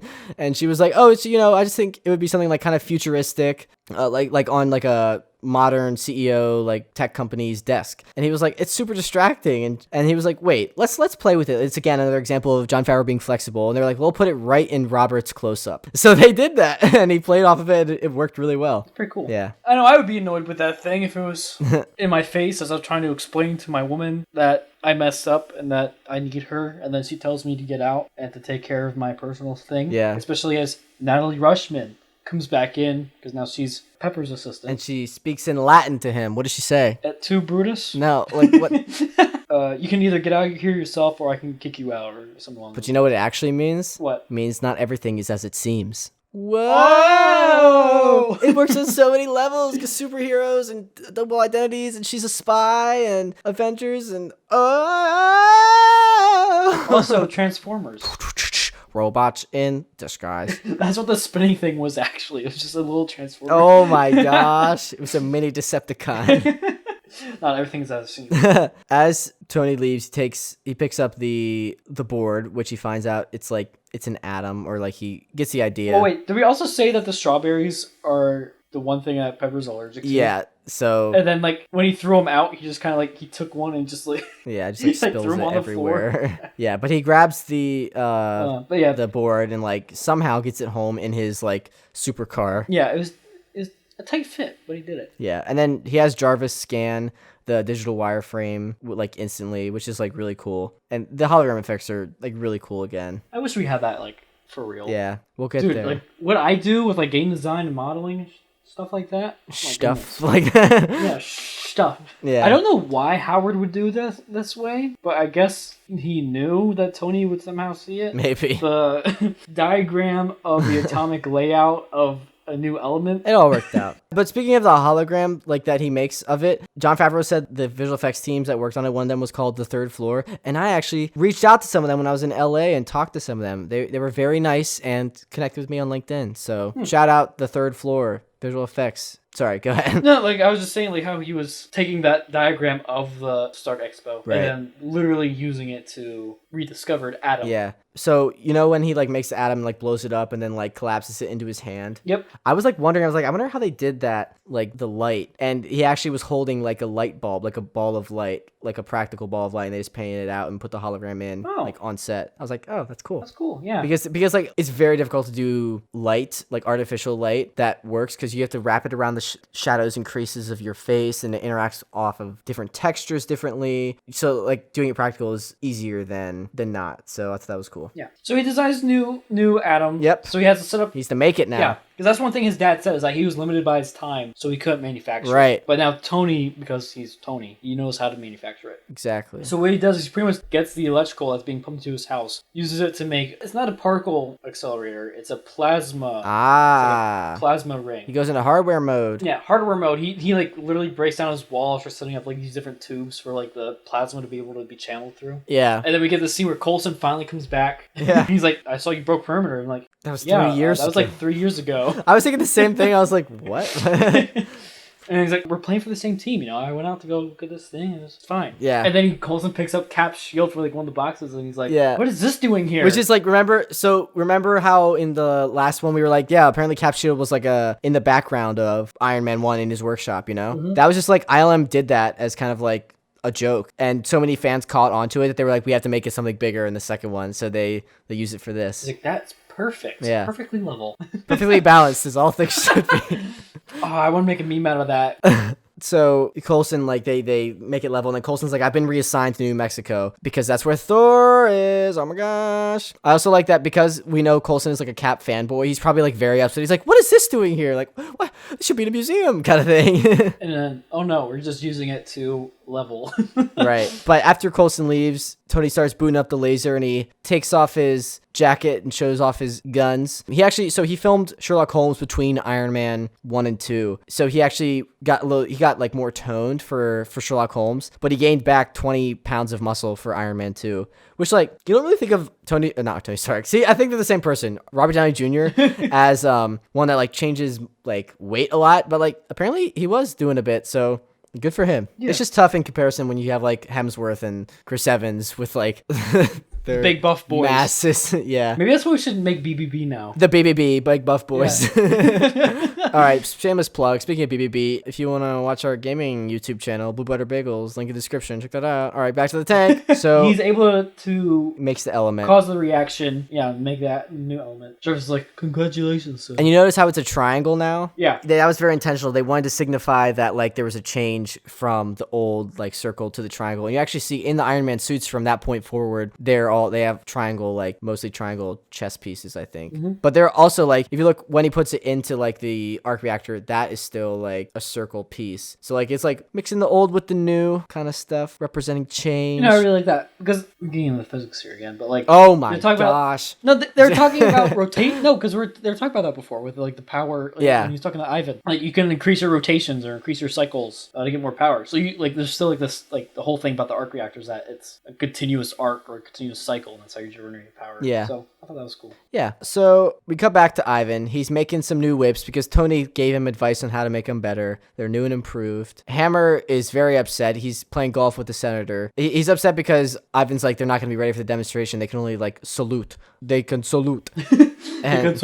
she was like, "Oh, it's, you know, I just think it would be something like kind of futuristic, like on like a modern CEO like tech company's desk." And he was like, "It's super distracting," and he was like, "Wait, let's play with it." It's again another example of Jon Favreau being flexible, and they're like, "We'll put it right in Robert's close up." So they did that, and he played off of it, and it worked really well. It's pretty cool. Yeah. I know I would be annoyed with that thing if it was in my face as I was trying to explain to my woman that I messed up and that I need her, and then she tells me to get out and to take care of my personal thing. Yeah. Especially as Natalie Rushman comes back in, because now she's Pepper's assistant. And she speaks in Latin to him. What does she say? Et tu, Brutus? No, like what? You can either get out here yourself or I can kick you out or something along But you know what it actually means? What? It means not everything is as it seems. Whoa! It works on so many levels, because superheroes and double identities, and she's a spy, and Avengers, and Also, Transformers. robots in disguise. That's what the spinning thing was actually. It was just a little Transformer. Oh my gosh. It was a mini Decepticon. Not everything is as seen. As Tony leaves, he picks up the board, which he finds out it's an atom, or like he gets the idea. Oh wait, did we also say that the strawberries are the one thing that Pepper's allergic to? Yeah, so... And then like when he threw them out, he just kind of like, he took one and just like... Yeah, just he, like spills threw 'em it on the everywhere. Yeah, but he grabs the but yeah, the board and like somehow gets it home in his like supercar. yeah, it was a tight fit, but he did it. Yeah, and then he has Jarvis scan the digital wireframe like instantly, which is like really cool. And the hologram effects are like really cool again. I wish we had that like for real. Yeah, we'll get Dude, there. like what I do with like game design and modeling and stuff like that. Oh my Stuff goodness. like that. Yeah, stuff. Yeah. I don't know why Howard would do this way, but I guess he knew that Tony would somehow see it. Maybe. The diagram of the atomic layout of a new element. It all worked out. But speaking of the hologram like that he makes of it, Jon Favreau said the visual effects teams that worked on it, one of them was called The Third Floor. And I actually reached out to some of them when I was in LA and talked to some of them. They were very nice and connected with me on LinkedIn. So shout out The Third Floor visual effects. Sorry, go ahead. No, like I was just saying, like how he was taking that diagram of the Stark Expo Right. and then literally using it to rediscovered Atom. Yeah. So, you know when he like makes the atom and like blows it up and then like collapses it into his hand? Yep. I was like wondering, I wonder how they did that, like the light. And he actually was holding like a light bulb, like a ball of light, like a practical ball of light, and they just painted it out and put the hologram in like on set. I was like, oh, that's cool. That's cool. Yeah. Because like it's very difficult to do light, like artificial light that works, because you have to wrap it around the shadows and creases of your face, and it interacts off of different textures differently. So like doing it practical is easier than not. So I thought that was cool. Yeah. So he designs new Atom. Yep. So he has to set up. He needs to make it now. Yeah. Because that's one thing his dad said, is that he was limited by his time, so he couldn't manufacture Right. it. But now Tony, because he's Tony, he knows how to manufacture it. Exactly. So what he does is he pretty much gets the electrical that's being pumped into his house, uses it to make, it's not a particle accelerator, it's a plasma. Plasma ring. He goes into hardware mode. Yeah, hardware mode. He like literally breaks down his walls for setting up like these different tubes for like the plasma to be able to be channeled through. Yeah. And then we get to see where Coulson finally comes back. Yeah. He's like, I saw you broke perimeter. I'm like, That was 3 yeah, years that was ago. like 3 years ago. I was thinking the same thing. I was like, what? And he's like, we're playing for the same team, you know. I went out to go get this thing, and it's fine. Yeah. And then Coulson picks up Cap's shield for like one of the boxes, and he's like, Yeah. what is this doing here? Which is like, remember how in the last one we were like, yeah, apparently Cap Shield was like in the background of Iron Man 1 in his workshop, you know? That was just like, ILM did that as kind of like a joke. And so many fans caught onto it that they were like, we have to make it something bigger in the second one. So they use it for this. He's like, that's perfect. Yeah. Perfectly level. Perfectly balanced as all things should be. Oh, I want to make a meme out of that. So Coulson, like, they make it level, and then Coulson's like, I've been reassigned to New Mexico because that's where Thor is. Oh my gosh. I also like that because we know Coulson is like a Cap fanboy. He's probably like very upset. He's like, what is this doing here? Like, what? This should be in a museum kind of thing. And then, oh no, we're just using it to level. Right. But after Coulson leaves, Tony starts booting up the laser, and he takes off his jacket and shows off his guns. He filmed Sherlock Holmes between Iron Man 1 and 2. So he actually got like more toned for Sherlock Holmes, but he gained back 20 pounds of muscle for Iron Man 2, which, like, you don't really think of not Tony Stark. See, I think they're the same person, Robert Downey Jr. as one that like changes like weight a lot, but like apparently he was doing a bit, so good for him. Yeah. It's just tough in comparison when you have like Hemsworth and Chris Evans with like their big buff boys. Masses. Yeah. Maybe that's what we should make BBB now. The BBB, big buff boys. Yeah. All right, shameless plug. Speaking of BBB, if you want to watch our gaming YouTube channel, Blue Butter Bagels, link in the description. Check that out. All right, back to the tank. So he's able to makes the element, cause the reaction. Yeah, make that new element. Jarvis is like, congratulations, sir. And you notice how it's a triangle now? Yeah. That was very intentional. They wanted to signify that like there was a change from the old like circle to the triangle. And you actually see in the Iron Man suits from that point forward, they have triangle, like mostly triangle chest pieces, I think. Mm-hmm. But they're also like, if you look when he puts it into like the arc reactor, that is still like a circle piece. So like it's like mixing the old with the new kind of stuff, representing change. You know, I really like that because I'm getting into the physics here again. But like, oh my gosh, they're talking about rotate. No, because they're talking about that before with like the power. Like, yeah, when he's talking to Ivan, like you can increase your rotations or increase your cycles to get more power. So you like there's still like this like the whole thing about the arc reactors that it's a continuous arc or a continuous cycle, and that's how you generate power. Yeah. So I thought that was cool. Yeah. So we cut back to Ivan. He's making some new whips because Tony gave him advice on how to make them better. They're new and improved. Hammer is very upset. He's playing golf with the senator. He's upset because Ivan's like, they're not going to be ready for the demonstration. They can only like salute. They can salute. And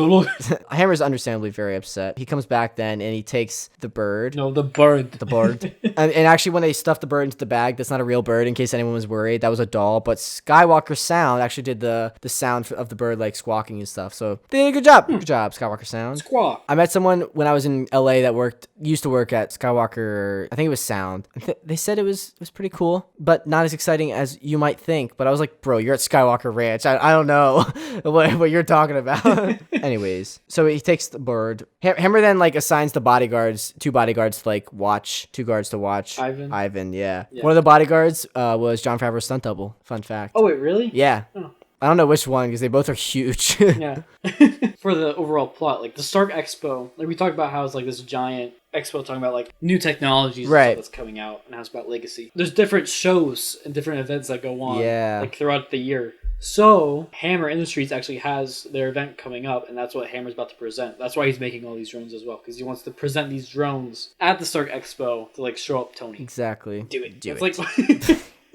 Hammer's understandably very upset. He comes back then and he takes the bird. No, the bird. The bird. and actually, when they stuffed the bird into the bag, that's not a real bird, in case anyone was worried. That was a doll. But Skywalker Sound actually did the sound of the bird like squawking and stuff. So they did a good job. Good job, Skywalker Sound. Squawk. I met someone when I was in LA that used to work at Skywalker. I think it was Sound. They said it was pretty cool, but not as exciting as you might think. But I was like, bro, you're at Skywalker Ranch. I don't know what you're talking about. Anyways, so he takes the bird. Hammer then like assigns the two bodyguards to like watch, 2 guards to watch. Ivan, yeah. One of the bodyguards was Jon Favreau's stunt double. Fun fact. Oh wait, really? Yeah. Oh. I don't know which one because they both are huge. Yeah. For the overall plot, like the Stark Expo, like we talked about how it's like this giant expo talking about like new technologies and stuff that's coming out and how it's about legacy. There's different shows and different events that go on like throughout the year. So Hammer Industries actually has their event coming up, and that's what Hammer's about to present. That's why he's making all these drones as well, because he wants to present these drones at the Stark Expo to like show up Tony. Exactly. Do it. Like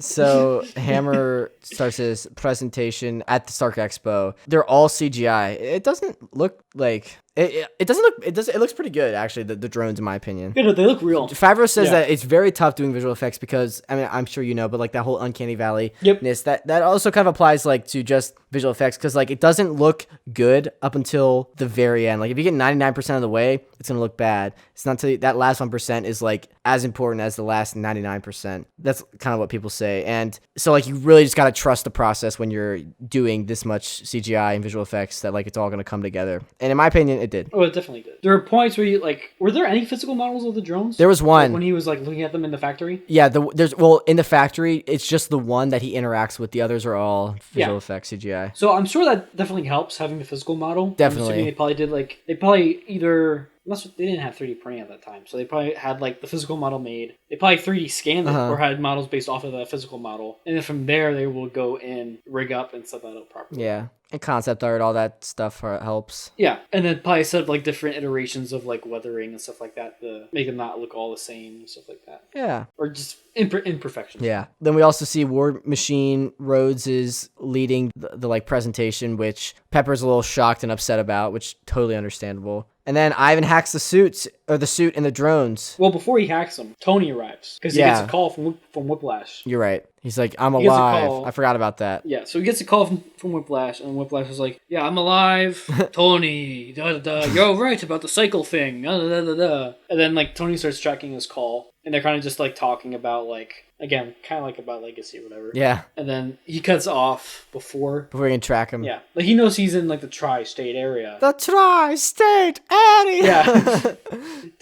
So Hammer starts his presentation at the Stark Expo. They're all CGI. It doesn't look like it looks pretty good actually, the drones in my opinion. Yeah, no, they look real. Favreau says that it's very tough doing visual effects because I mean I'm sure you know, but like that whole uncanny valley-ness that also kind of applies like to just visual effects because like it doesn't look good up until the very end. Like if you get 99% of the way, it's gonna look bad. It's not until that last 1% is like as important as the last 99%. That's kind of what people say. And so like you really just gotta trust the process when you're doing this much CGI and visual effects that like it's all gonna come together. And in my opinion, it did. Oh, it definitely did. There were points where you like, were there any physical models of the drones? There was one. Like when he was like looking at them in the factory? Yeah, in the factory, it's just the one that he interacts with. The others are all visual effects, CGI. So I'm sure that definitely helps having the physical model. Definitely. They probably either They didn't have 3D printing at that time, so they probably had like the physical model made. They probably 3D scanned it or had models based off of the physical model, and then from there they will go and rig up and set that up properly. Yeah. And concept art, all that stuff helps. Yeah, and then probably set up like different iterations of like weathering and stuff like that to make them not look all the same and stuff like that. Yeah. Or just imperfections. Yeah. Then we also see War Machine Rhodes is leading the like presentation, which Pepper's a little shocked and upset about, which totally understandable. And then Ivan hacks the suit and the drones. Well, before he hacks them, Tony arrives because he gets a call from Whiplash. You're right. He's like, I'm He gets a alive. call. I forgot about that. Yeah, so he gets a call from Whiplash, and Whiplash is like, yeah, I'm alive. Tony, da-da-da, you're right about the cycle thing. Da-da-da-da-da. And then, like, Tony starts tracking his call, and they're kind of just, like, talking about, like, again, kind of like about legacy or whatever. Yeah. And then he cuts off before we can track him. Yeah. Like, he knows he's in, like, the tri-state area. The tri-state area! Yeah.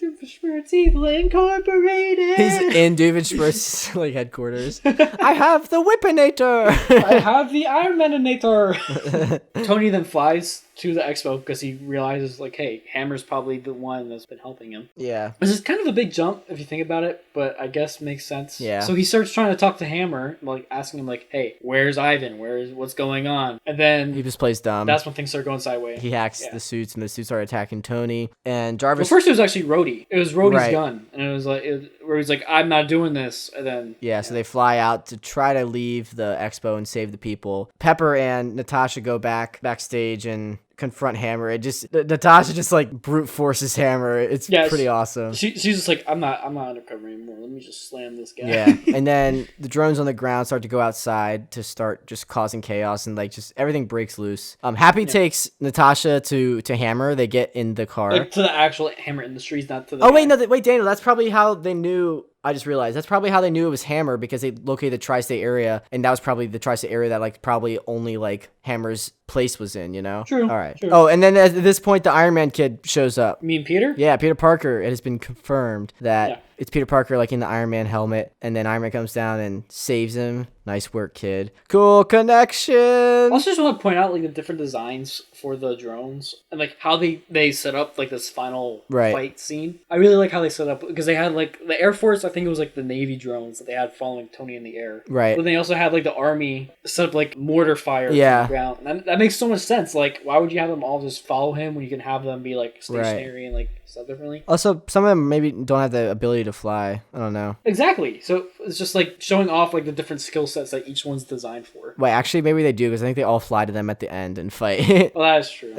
Doofenshmirtz Evil Incorporated! He's in Doofenshmirtz's, like, headquarters. I have the Whippinator! I have the Iron Maninator! Tony then flies to the expo because he realizes, like, hey, Hammer's probably the one that's been helping him. Yeah. This is kind of a big jump if you think about it, but I guess makes sense. Yeah. So he starts trying to talk to Hammer, like asking him, like, hey, where's Ivan? What's going on? And then He just plays dumb. that's when things start going sideways. He hacks the suits, and the suits are attacking Tony. And Jarvis... Well, first it was actually Rhodey. It was Rhodey's Right. gun. And it was like, where he's like, I'm not doing this. And then... Yeah, so they fly out to try to leave the expo and save the people. Pepper and Natasha go backstage and confront Hammer. Natasha just like brute forces Hammer. It's pretty awesome. She's just like, I'm not undercover anymore. Let me just slam this guy. Yeah. And then the drones on the ground start to go outside to start just causing chaos, and like just everything breaks loose. Happy takes Natasha to Hammer. They get in the car. Like to the actual Hammer Industries, not to the... Oh, wait, no, wait, Daniel, that's probably how they knew... I just realized that's probably how they knew it was Hammer, because they located the tri-state area, and that was probably the tri-state area that like probably only like Hammer's place was in, you know? True. All right. True. Oh, and then at this point, the Iron Man kid shows up. You mean Peter? Yeah, Peter Parker. It has been confirmed that it's Peter Parker, like in the Iron Man helmet, and then Iron Man comes down and saves him. Nice work, kid. Cool connection. I also just want to point out like the different designs for the drones and like how they set up like this final fight scene. I really like how they set up, because they had like the Air Force, I think it was like the Navy drones that they had following Tony in the air. Right. But they also had like the Army set up like mortar fire from the ground. And that makes so much sense. Like, why would you have them all just follow him when you can have them be like stationary and like stuff differently? Also, some of them maybe don't have the ability to fly. I don't know. Exactly. So it's just like showing off like the different skill sets that each one's designed for. Wait, actually, maybe they do, because I think they all fly to them at the end and fight. Well, that's true.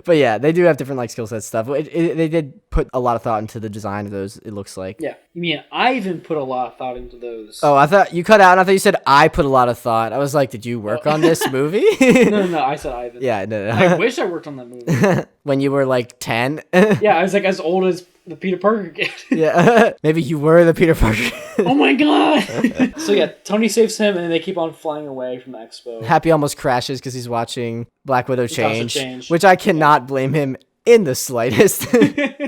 But yeah, they do have different like skill set stuff. They did put a lot of thought into the design of those, it looks like. Yeah. You mean I even put a lot of thought into those. Oh, I thought you cut out, and I thought you said I put a lot of thought. I was like, did you work on this movie? No, I said Ivan. Yeah, no. I wish I worked on that movie. When you were like 10? Yeah, I was like as old as the Peter Parker kid. Yeah, maybe you were the Peter Parker. Oh my god! So yeah, Tony saves him, and then they keep on flying away from the expo. Happy almost crashes because he's watching Black Widow change, which Yeah. I cannot blame him in the slightest.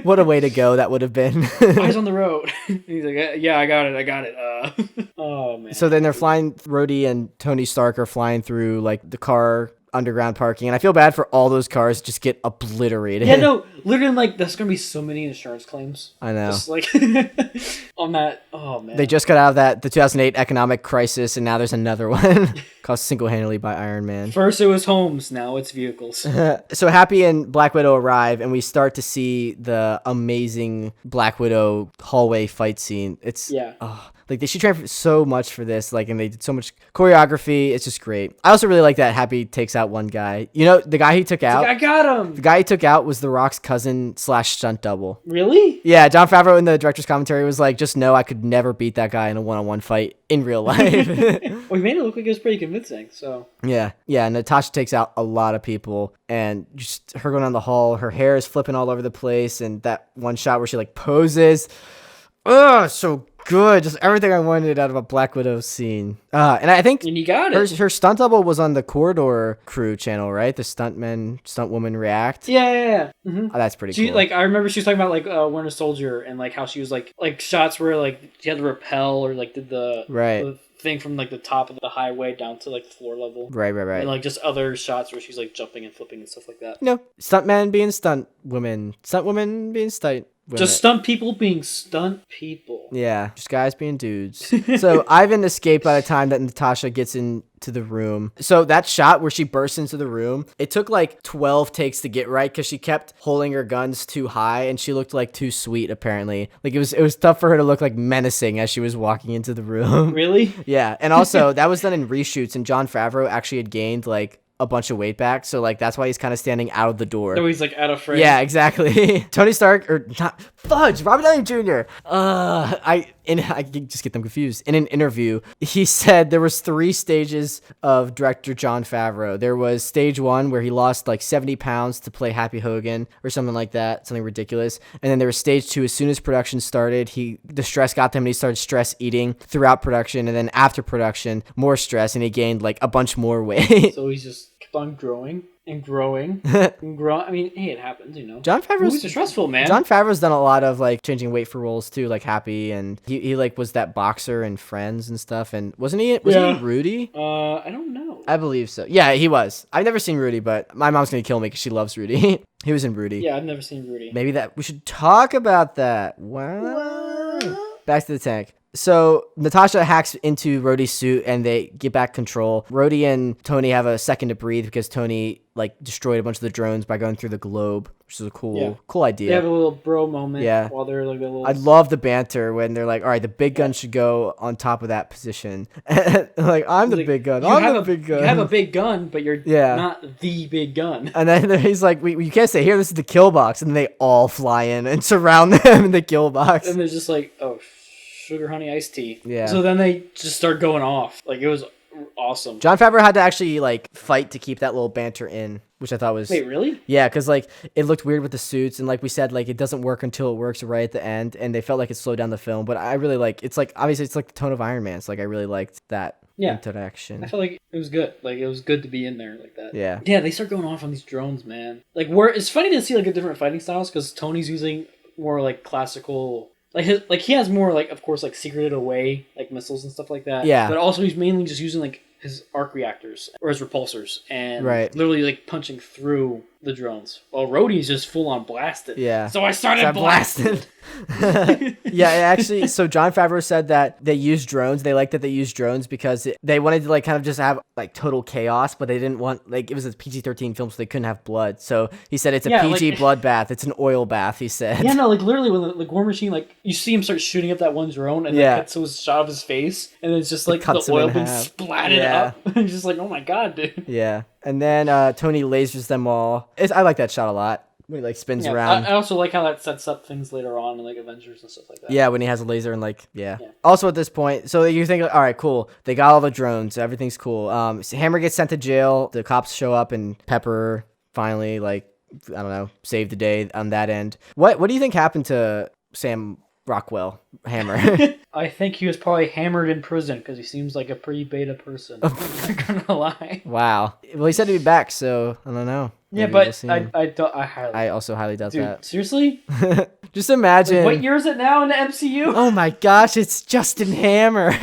What a way to go that would have been. Eyes on the road. He's like, yeah, I got it. Oh man. So then they're flying, Rhodey and Tony Stark are flying through like the car underground parking, and I feel bad for all those cars just get obliterated. Yeah, no, literally, like, there's gonna be so many insurance claims. I know. Just, like, on that, oh, man. They just got out of the 2008 economic crisis, and now there's another one caused single-handedly by Iron Man. First it was homes, now it's vehicles. So Happy and Black Widow arrive, and we start to see the amazing Black Widow hallway fight scene. It's like she trained so much for this, like, and they did so much choreography. It's just great. I also really like that Happy takes out one guy. You know, the guy he took out. I got him. The guy he took out was The Rock's cousin / stunt double. Really? Yeah, Jon Favreau in the director's commentary was like, just know I could never beat that guy in a one-on-one fight in real life. Well, he made it look like it was pretty convincing. So yeah. Natasha takes out a lot of people, and just her going down the hall, her hair is flipping all over the place, and that one shot where she like poses. Ugh, so good. Just everything I wanted out of a Black Widow scene. And I think And you got it. her stunt double was on the Corridor Crew channel, right? The stunt woman react. Yeah. Mm-hmm. Oh, that's pretty She cool. like I remember she was talking about like Winter Soldier and like how she was like shots where like she had to rappel or like did the thing from like the top of the highway down to like the floor level. Right. And like just other shots where she's like jumping and flipping and stuff like that. No, stuntmen being stunt women being stunt women. Just stunt people being stunt people. Yeah, just guys being dudes. So Ivan escaped by the time that Natasha gets into the room. So that shot where she bursts into the room, it took like 12 takes to get right because she kept holding her guns too high and she looked like too sweet apparently. Like it was tough for her to look like menacing as she was walking into the room. Really? Yeah, and also that was done in reshoots and Jon Favreau actually had gained like a bunch of weight back, so like that's why he's kind of standing out of the door. So he's like out of frame. Yeah, exactly. Tony Stark or not fudge, Robert Downey Jr. I just get them confused. In an interview, he said there was 3 stages of director Jon Favreau. There was stage 1 where he lost like 70 pounds to play Happy Hogan or something like that, something ridiculous. And then there was stage 2. As soon as production started, the stress got to him and he started stress eating throughout production. And then after production, more stress and he gained like a bunch more weight. So he's just kept on growing and growing and growing. I mean, hey, it happens, you know. Jon Favreau's movies are stressful, man. Jon Favreau's done a lot of like changing weight for roles too, like Happy, and he like was that boxer in Friends and stuff. And wasn't he? Was he in Rudy? I don't know. I believe so. Yeah, he was. I've never seen Rudy, but my mom's gonna kill me because she loves Rudy. He was in Rudy. Yeah, I've never seen Rudy. Maybe we should talk about that. Wow. Back to the tank. So Natasha hacks into Rhodey's suit and they get back control. Rhodey and Tony have a second to breathe because Tony like destroyed a bunch of the drones by going through the globe, which is a cool idea. They have a little bro moment. Yeah. While they're like a little. I love the banter when they're like, "All right, the big gun should go on top of that position." Like, I'm the big gun. I'm the big gun. You have a big gun, but you're not the big gun. And then he's like, "You can't say here. This is the kill box." And they all fly in and surround them in the kill box. And they're just like, "Oh, sugar honey iced tea." Yeah. So then they just start going off. Like it was awesome. Jon Favreau had to actually like fight to keep that little banter in, which I thought was. Wait, really? Yeah, because like it looked weird with the suits, and like we said, like it doesn't work until it works right at the end, and they felt like it slowed down the film. But I really like it's like obviously it's like the tone of Iron Man. So like I really liked that interaction. I felt like it was good. Like it was good to be in there like that. Yeah. Yeah, they start going off on these drones, man. Like it's funny to see like a different fighting styles because Tony's using more like classical. Like he has more like of course like secreted away like missiles and stuff like that. Yeah. But also he's mainly just using like his arc reactors or his repulsors and literally like punching through the drones. While Rhodey's just full on blasted. Yeah. So I started blasting. Yeah, actually, so Jon Favreau said that they use drones. They like that they use drones because they wanted to like kind of just have like total chaos, but they didn't want like it was a PG-13 film, so they couldn't have blood. So he said it's a PG blood bath. It's an oil bath. He said. Yeah, no, like literally when the War Machine like you see him start shooting up that one drone and then cuts to his shot of his face and it's just like the oil being splatted up. And just like, oh my god, dude. Yeah, and then Tony lasers them all. I like that shot a lot. When he like spins around. I also like how that sets up things later on in like Avengers and stuff like that. Yeah, when he has a laser and like Also at this point, so you think, all right, cool. They got all the drones. Everything's cool. So Hammer gets sent to jail. The cops show up and Pepper finally like I don't know save the day on that end. What do you think happened to Sam Rockwell, Hammer? I think he was probably hammered in prison because he seems like a pretty beta person. I'm not gonna lie. Wow. Well, he said to be back, so I don't know. Yeah, but I also highly doubt that. Seriously? Just imagine. What year is it now in the MCU? Oh my gosh, it's Justin Hammer.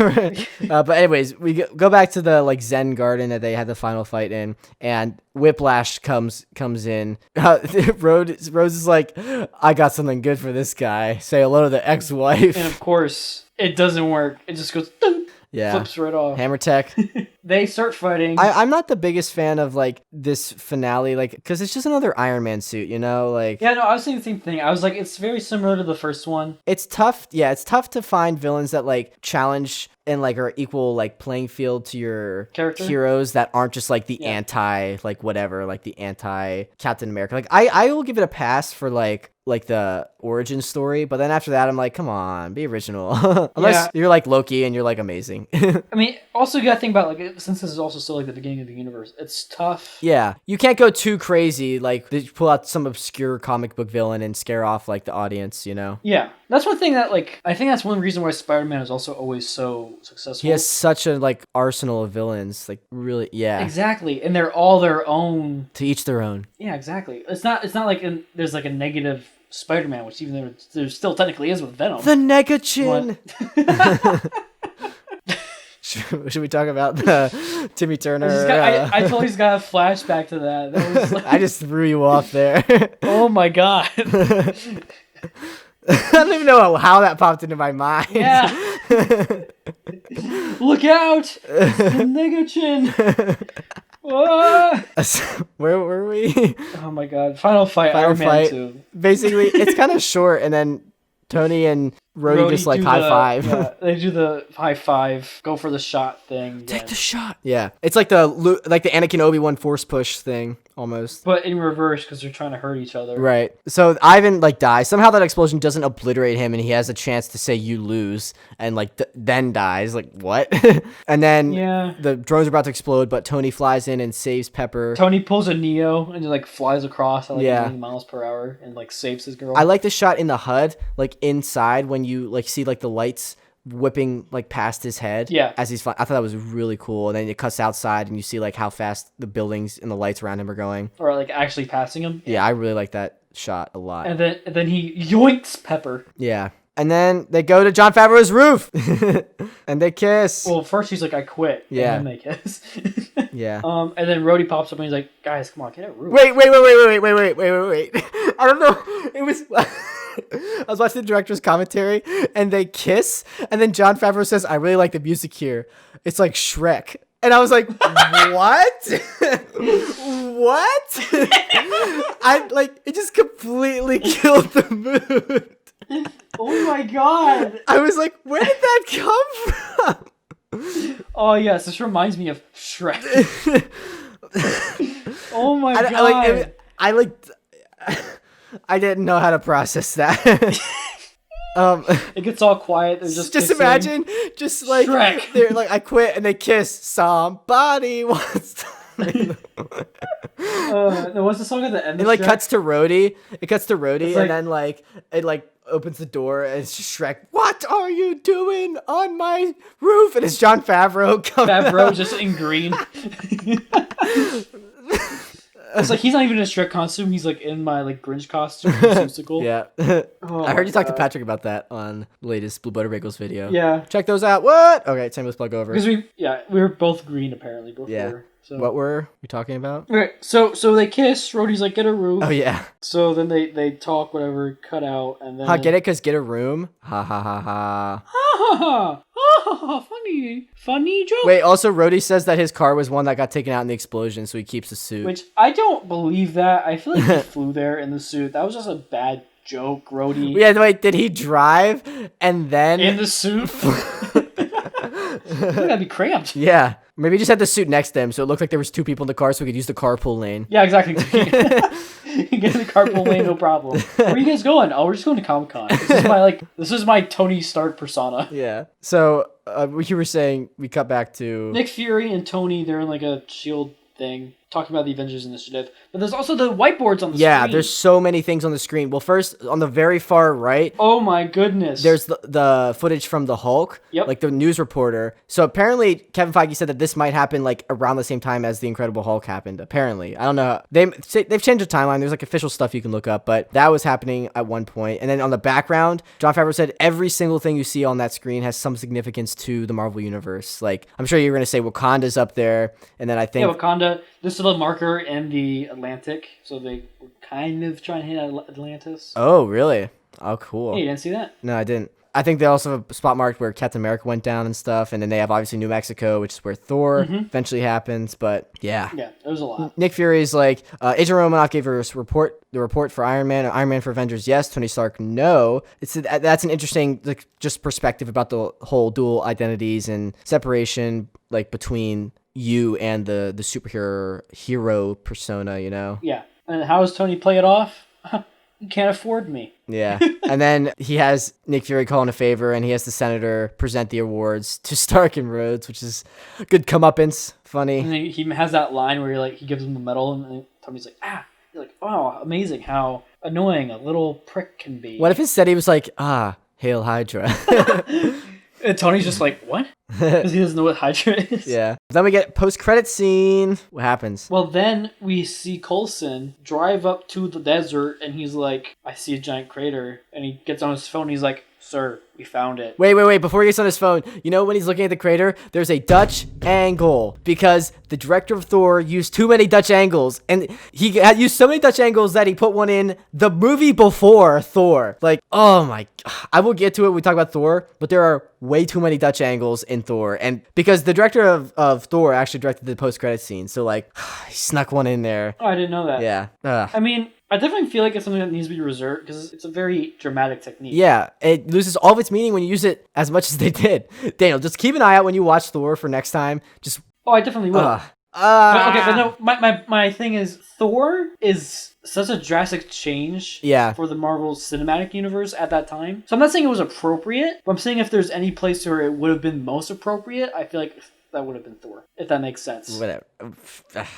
But anyways, we go back to the like Zen garden that they had the final fight in, and Whiplash comes in. Rose is like, I got something good for this guy. Say hello to the ex-wife. And of course, it doesn't work. It just goes. Dun, flips right off. Hammer tech. They start fighting. I'm not the biggest fan of like this finale, like because it's just another Iron Man suit, you know, like. Yeah, no, I was saying the same thing. I was like, it's very similar to the first one. It's tough. Yeah, it's tough to find villains that like challenge and like are equal like playing field to your heroes that aren't just like the anti like whatever, like the anti Captain America. Like I will give it a pass for like the origin story, but then after that I'm like, come on, be original. Unless you're like Loki and you're like amazing. I mean, also you gotta think about like since this is also still like the beginning of the universe, it's tough. Yeah, you can't go too crazy, like pull out some obscure comic book villain and scare off like the audience, you know. Yeah, That's one thing that, like, I think that's one reason why Spider-Man is also always so successful. He has such a like arsenal of villains, like really, yeah. Exactly, and they're all their own. To each their own. Yeah, exactly. It's not like there's like a negative Spider-Man, which even though there still technically is with Venom. The Negachin. Should we talk about the Timmy Turner? I totally just got a flashback to that. That was like, I just threw you off there. oh my god. I don't even know how that popped into my mind. Yeah. Look out! The Negachin. Where were we? Oh my god! Final fight. Iron Man 2. Basically, it's kind of short, and then Tony and Rhodey just like high five. Yeah, they do the high five, go for the shot thing. Take the shot. Yeah, it's like the Anakin Obi-Wan force push thing almost. But in reverse because they're trying to hurt each other. Right. So Ivan like dies. Somehow that explosion doesn't obliterate him, and he has a chance to say "you lose," and like then dies. Like what? And then the drones are about to explode, but Tony flies in and saves Pepper. Tony pulls a Neo and just like flies across at like 90 miles per hour and like saves his girl. I like the shot in the HUD, like inside when you like see like the lights whipping like past his head as he's flying. I thought that was really cool. And then it cuts outside and you see like how fast the buildings and the lights around him are going, or like actually passing him. I really like that shot a lot. And then he yoinks Pepper. And then they go to Jon Favreau's roof and they kiss. Well, first he's like, I quit. Yeah. And then they kiss. Yeah. And then Rhodey pops up and he's like, guys, come on, get a roof. Wait. I don't know. It was... I was watching the director's commentary and they kiss. And then Jon Favreau says, I really like the music here. It's like Shrek. And I was like, what? What? I like, it just completely killed the mood. Oh my god! I was like, where did that come from? Oh yes, this reminds me of Shrek. Oh my god! I didn't know how to process that. It gets all quiet. They're just imagine, just like Shrek. They're like, I quit, and they kiss. Somebody wants. What's the song at the end? It like cuts to Rhodey. It cuts to Rhodey, like, and then like it like opens the door, and it's just Shrek. What are you doing on my roof? And it's Jon Favreau coming. Favreau just in green. It's like he's not even in a Shrek costume. He's like in my like Grinch costume. Yeah. I heard you talk to Patrick about that on the latest Blue Butter Bagels video. Yeah. Check those out. What? Okay, shameless plug over. Because we were both green apparently before. Yeah. So. What were we talking about? Okay, so they kiss. Rhodey's like, get a room. Oh yeah. So then they talk, whatever, cut out, and then. Get it? Cause get a room. Ha ha ha ha. Ha ha ha! Funny joke. Wait. Also, Rhodey says that his car was one that got taken out in the explosion, so he keeps the suit. Which I don't believe that. I feel like he flew there in the suit. That was just a bad joke, Rhodey. Yeah. Wait. Did he drive and then in the suit? That'd be cramped. Yeah. Maybe he just had the suit next to him, so it looked like there was two people in the car, so we could use the carpool lane. Yeah, exactly. Get in the carpool lane, no problem. Where are you guys going? Oh, we're just going to Comic-Con. This is my Tony Stark persona. Yeah. So you were saying we cut back to Nick Fury and Tony. They're in like a SHIELD thing, talking about the Avengers Initiative. But there's also the whiteboards on the screen. Yeah, there's so many things on the screen. Well, first, on the very far right... Oh my goodness. There's the footage from the Hulk, like the news reporter. So apparently, Kevin Feige said that this might happen like around the same time as the Incredible Hulk happened, apparently. I don't know. They've changed the timeline. There's like official stuff you can look up, but that was happening at one point. And then on the background, Jon Favreau said every single thing you see on that screen has some significance to the Marvel Universe. Like, I'm sure you're going to say Wakanda's up there, and then I think... Yeah, Wakanda. This is the marker in the Atlantic, so they were kind of trying to hit Atlantis. Oh, really? Oh, cool. Hey, you didn't see that? No, I didn't. I think they also have a spot marked where Captain America went down and stuff, and then they have obviously New Mexico, which is where Thor eventually happens, but yeah. Yeah, it was a lot. Nick Fury's like, Agent Romanoff gave her the report for Iron Man for Avengers, yes. Tony Stark, no. That's an interesting like just perspective about the whole dual identities and separation like between you and the hero persona, you know? Yeah. And how does Tony play it off? You can't afford me. Yeah. And then he has Nick Fury call in a favor, and he has the senator present the awards to Stark and Rhodes, which is good comeuppance. Funny. And he has that line where he gives him the medal, and Tony's like, ah. You're like, oh, amazing how annoying a little prick can be. What if instead he was like, Hail Hydra. And Tony's just like, what? Because he doesn't know what Hydra is. Yeah. Then we get post-credit scene. What happens? Well, then we see Coulson drive up to the desert, and he's like, I see a giant crater. And he gets on his phone, and he's like, sir, we found it. Wait. Before he gets on his phone, you know when he's looking at the crater, there's a Dutch angle because the director of Thor used too many Dutch angles. And he had used so many Dutch angles that he put one in the movie before Thor. Like, oh my... I will get to it when we talk about Thor, but there are way too many Dutch angles in Thor. And because the director of Thor actually directed the post-credit scene, so like, he snuck one in there. Oh, I didn't know that. Yeah. I mean... I definitely feel like it's something that needs to be reserved because it's a very dramatic technique. Yeah, it loses all of its meaning when you use it as much as they did. Daniel, just keep an eye out when you watch Thor for next time. Just I definitely will. But no, my thing is Thor is such a drastic change for the Marvel Cinematic Universe at that time. So I'm not saying it was appropriate, but I'm saying if there's any place where it would have been most appropriate, I feel like that would have been Thor, if that makes sense. Whatever.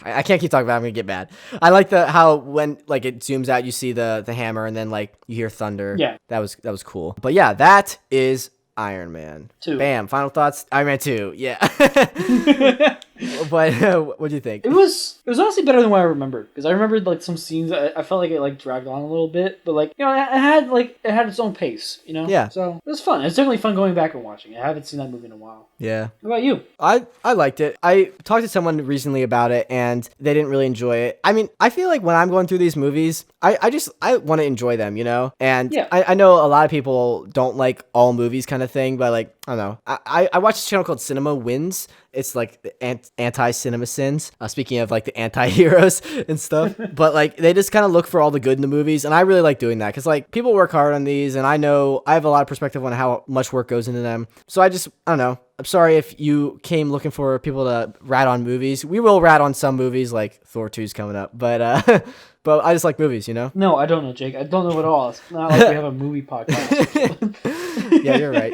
I can't keep talking about it. I'm gonna get mad. I like how when like it zooms out, you see the hammer, and then like you hear thunder. Yeah, that was cool. But yeah, that is Iron Man 2. Bam. Final thoughts. Iron Man 2. Yeah. But what do you think? It was honestly better than what I remembered because I remembered like some scenes. I felt like it like dragged on a little bit, but like it had its own pace. Yeah. So it was fun. It's definitely fun going back and watching it. I haven't seen that movie in a while. Yeah. What about you? I liked it. I talked to someone recently about it and they didn't really enjoy it. I mean, I feel like when I'm going through these movies, I want to enjoy them, And yeah. I know a lot of people don't like all movies kind of thing, but like, I don't know. I watched this channel called Cinema Wins. It's like the anti-cinema sins. Speaking of like the anti-heroes and stuff. But like they just kind of look for all the good in the movies. And I really like doing that because like people work hard on these. And I know I have a lot of perspective on how much work goes into them. So I don't know. I'm sorry if you came looking for people to rat on movies. We will rat on some movies like Thor 2's coming up. But but I just like movies, No, I don't know, Jake. I don't know at all. It's not like we have a movie podcast. Yeah, you're right.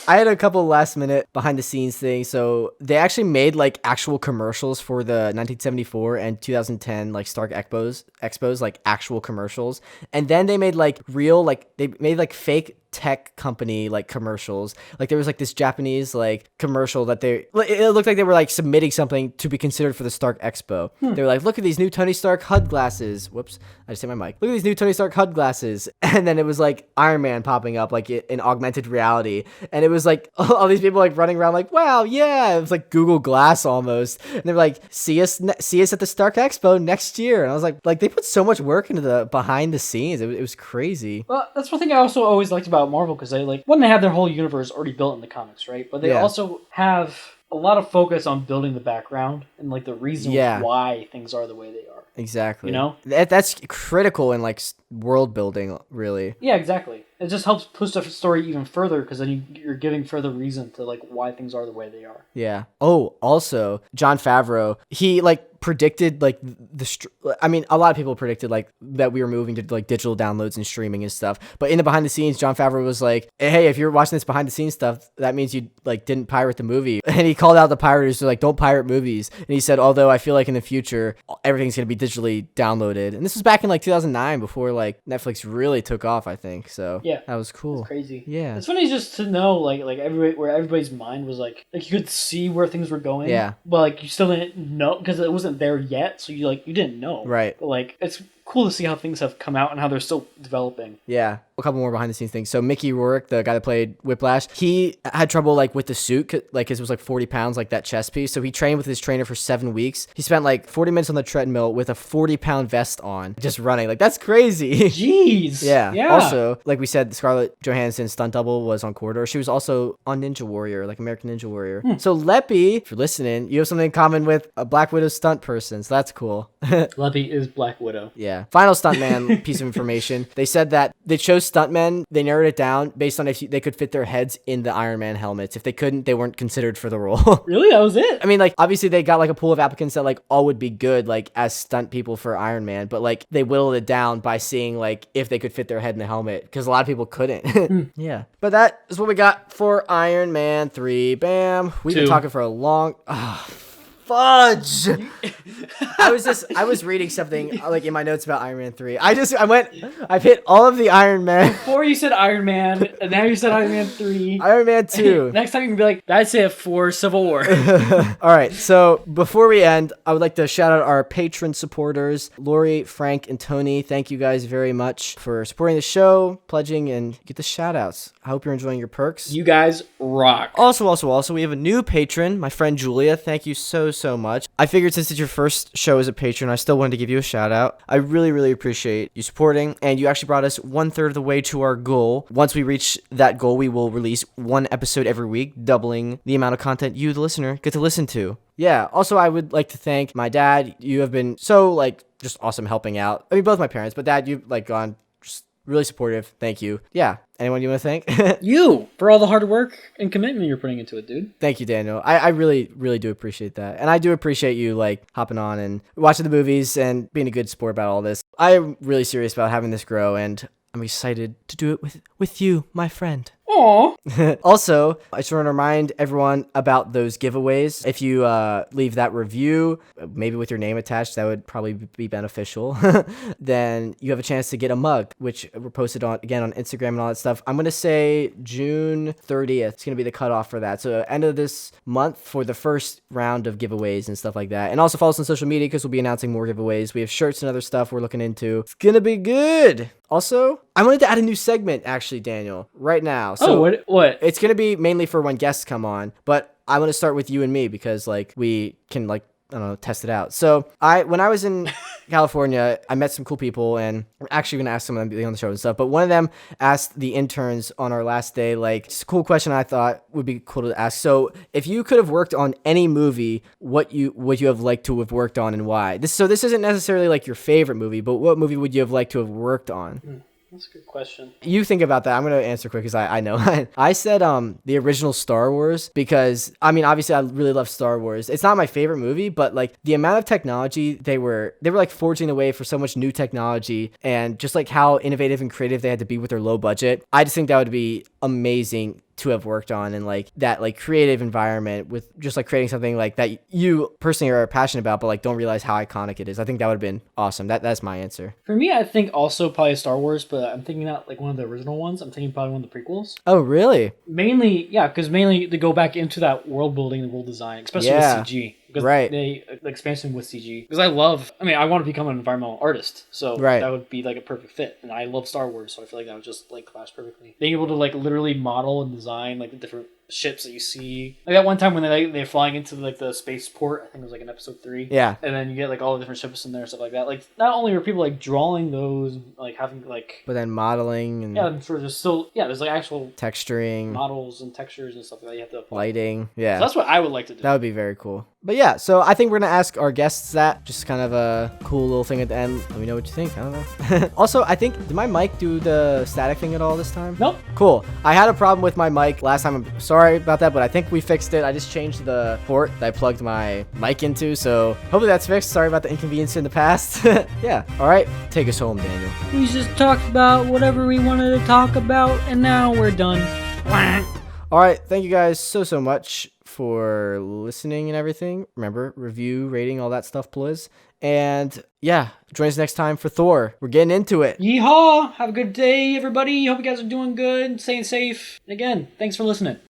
I had a couple last minute behind the scenes things. So they actually made like actual commercials for the 1974 and 2010 like Stark Expos, like actual commercials. And then they made like they made like fake tech company like commercials. Like there was like this Japanese like commercial that it looked like they were like submitting something to be considered for the Stark Expo. They were like, look at these new Tony Stark HUD glasses. Whoops, I just hit my mic. Look at these new Tony Stark HUD glasses. And then it was like Iron Man popping up like in augmented reality. And it was like all these people like running around like, wow, yeah. It was like Google Glass almost. And they were like, see us at the Stark Expo next year. And I was like they put so much work into the behind the scenes. It was crazy. Well, that's one thing I also always liked about Marvel because they they have their whole universe already built in the comics, right? But they also have a lot of focus on building the background and like the reasons why things are the way they are. Exactly. That's critical in like world building, really. Yeah, exactly. It just helps push the story even further because then you're giving further reason to like why things are the way they are. Yeah. Oh, also Jon Favreau, he like predicted like a lot of people predicted like that we were moving to like digital downloads and streaming and stuff. But in the behind the scenes, Jon Favreau was like, hey, if you're watching this behind the scenes stuff, that means you like didn't pirate the movie. And he called out the pirators to like, don't pirate movies. And he said, although I feel like in the future everything's gonna be digitally downloaded. And this was back in like 2009 before like Netflix really took off, I think. So yeah, that was cool. It's crazy. Yeah, it's funny just to know like where everybody's mind was like you could see where things were going. Yeah, but like you still didn't know because it wasn't there yet. So you didn't know. Right. But like it's cool to see how things have come out and how they're still developing. Yeah. A couple more behind the scenes things. So Mickey Rourke, the guy that played Whiplash, he had trouble like with the suit, like it was like 40 pounds, like that chest piece. So he trained with his trainer for 7 weeks. He spent like 40 minutes on the treadmill with a 40-pound vest on, just running. Like that's crazy. Jeez. Yeah. Also, like we said, Scarlett Johansson's stunt double was on Corridor. She was also on Ninja Warrior, like American Ninja Warrior. So Leppy, if you're listening, you have something in common with a Black Widow stunt person. So that's cool. Leppy is Black Widow. Yeah. Final stuntman piece of information. They said that they chose stuntmen. They narrowed it down based on if they could fit their heads in the Iron Man helmets. If they couldn't, they weren't considered for the role. Really? That was it? I mean, like, obviously they got like a pool of applicants that like all would be good, like as stunt people for Iron Man, but like they whittled it down by seeing like if they could fit their head in the helmet because a lot of people couldn't. Yeah. But that is what we got for Iron Man 3. Bam. We've been talking for a long... Fudge. I was reading something like in my notes about Iron Man 3. I've hit all of the Iron Man. Before you said Iron Man, and now you said Iron Man 3. Iron Man 2. Next time you can be like, I'd say it for Civil War. All right, so before we end, I would like to shout out our patron supporters, Lori, Frank, and Tony. Thank you guys very much for supporting the show, pledging, and get the shout outs. I hope you're enjoying your perks. You guys rock. Also, we have a new patron, my friend Julia. Thank you so much. I figured since it's your first show as a patron, I still wanted to give you a shout out. I really appreciate you supporting, and you actually brought us 1/3 of the way to our goal. Once we reach that goal, we will release one episode every week, doubling the amount of content you, the listener, get to listen to. Yeah, also I would like to thank my dad. You have been so, just awesome helping out. I mean, both my parents, but Dad, you've, gone just really supportive. Thank you. Yeah, anyone you want to thank? You, for all the hard work and commitment you're putting into it, dude. Thank you, Daniel. I really do appreciate that. And I do appreciate you, hopping on and watching the movies and being a good sport about all this. I'm really serious about having this grow, and I'm excited to do it with you, my friend. Aww. Also, I just want to remind everyone about those giveaways. If you leave that review, maybe with your name attached, that would probably be beneficial. Then you have a chance to get a mug, which we're posted on Instagram and all that stuff. I'm going to say June 30th. It's going to be the cutoff for that. So end of this month for the first round of giveaways and stuff like that. And also follow us on social media because we'll be announcing more giveaways. We have shirts and other stuff we're looking into. It's going to be good. Also, I wanted to add a new segment, actually, Daniel, right now. So what? It's going to be mainly for when guests come on, but I want to start with you and me because, we can, I don't know, test it out. So when I was in California, I met some cool people, and I'm actually going to ask some of them to be on the show and stuff, but one of them asked the interns on our last day, just a cool question I thought would be cool to ask. So if you could have worked on any movie, what you would you have liked to have worked on and why? This isn't necessarily your favorite movie, but what movie would you have liked to have worked on? That's a good question. You think about that. I'm going to answer quick because I know. I said the original Star Wars because, obviously I really love Star Wars. It's not my favorite movie, but the amount of technology they were forging the way for so much new technology and just how innovative and creative they had to be with their low budget. I just think that would be amazing to have worked on, and that creative environment with just creating something that you personally are passionate about, but don't realize how iconic it is. I think that would have been awesome. That's my answer. For me, I think also probably Star Wars, but I'm thinking not one of the original ones. I'm thinking probably one of the prequels. Oh, really? Mainly, yeah, because mainly to go back into that world building and world design, especially with CG. Because the expansion with CG. Because I want to become an environmental artist, so that would be a perfect fit. And I love Star Wars, so I feel that would just clash perfectly. Being able to literally model and design the different ships that you see. That one time when they're flying into the spaceport, I think it was in episode 3. Yeah. And then you get all the different ships in there and stuff like that. Not only were people drawing those, having but then modeling and I'm sure there's still there's actual texturing, models and textures and stuff like that you have to apply. Lighting. Yeah. So that's what I would like to do. That would be very cool. But yeah, so I think we're gonna ask our guests that, just kind of a cool little thing at the end. Let me know what you think. I don't know. Also, I think, did my mic do the static thing at all this time? Nope. Cool. I had a problem with my mic last time. I'm sorry about that, but I think we fixed it. I just changed the port that I plugged my mic into, so hopefully that's fixed. Sorry about the inconvenience in the past. Yeah. All right. Take us home, Daniel. We just talked about whatever we wanted to talk about, and now we're done. All right. Thank you guys so much for listening and everything. Remember, review, rating, all that stuff, please. And yeah, join us next time for Thor. We're getting into it. Yeehaw! Have a good day, everybody. Hope you guys are doing good, staying safe. And again, thanks for listening.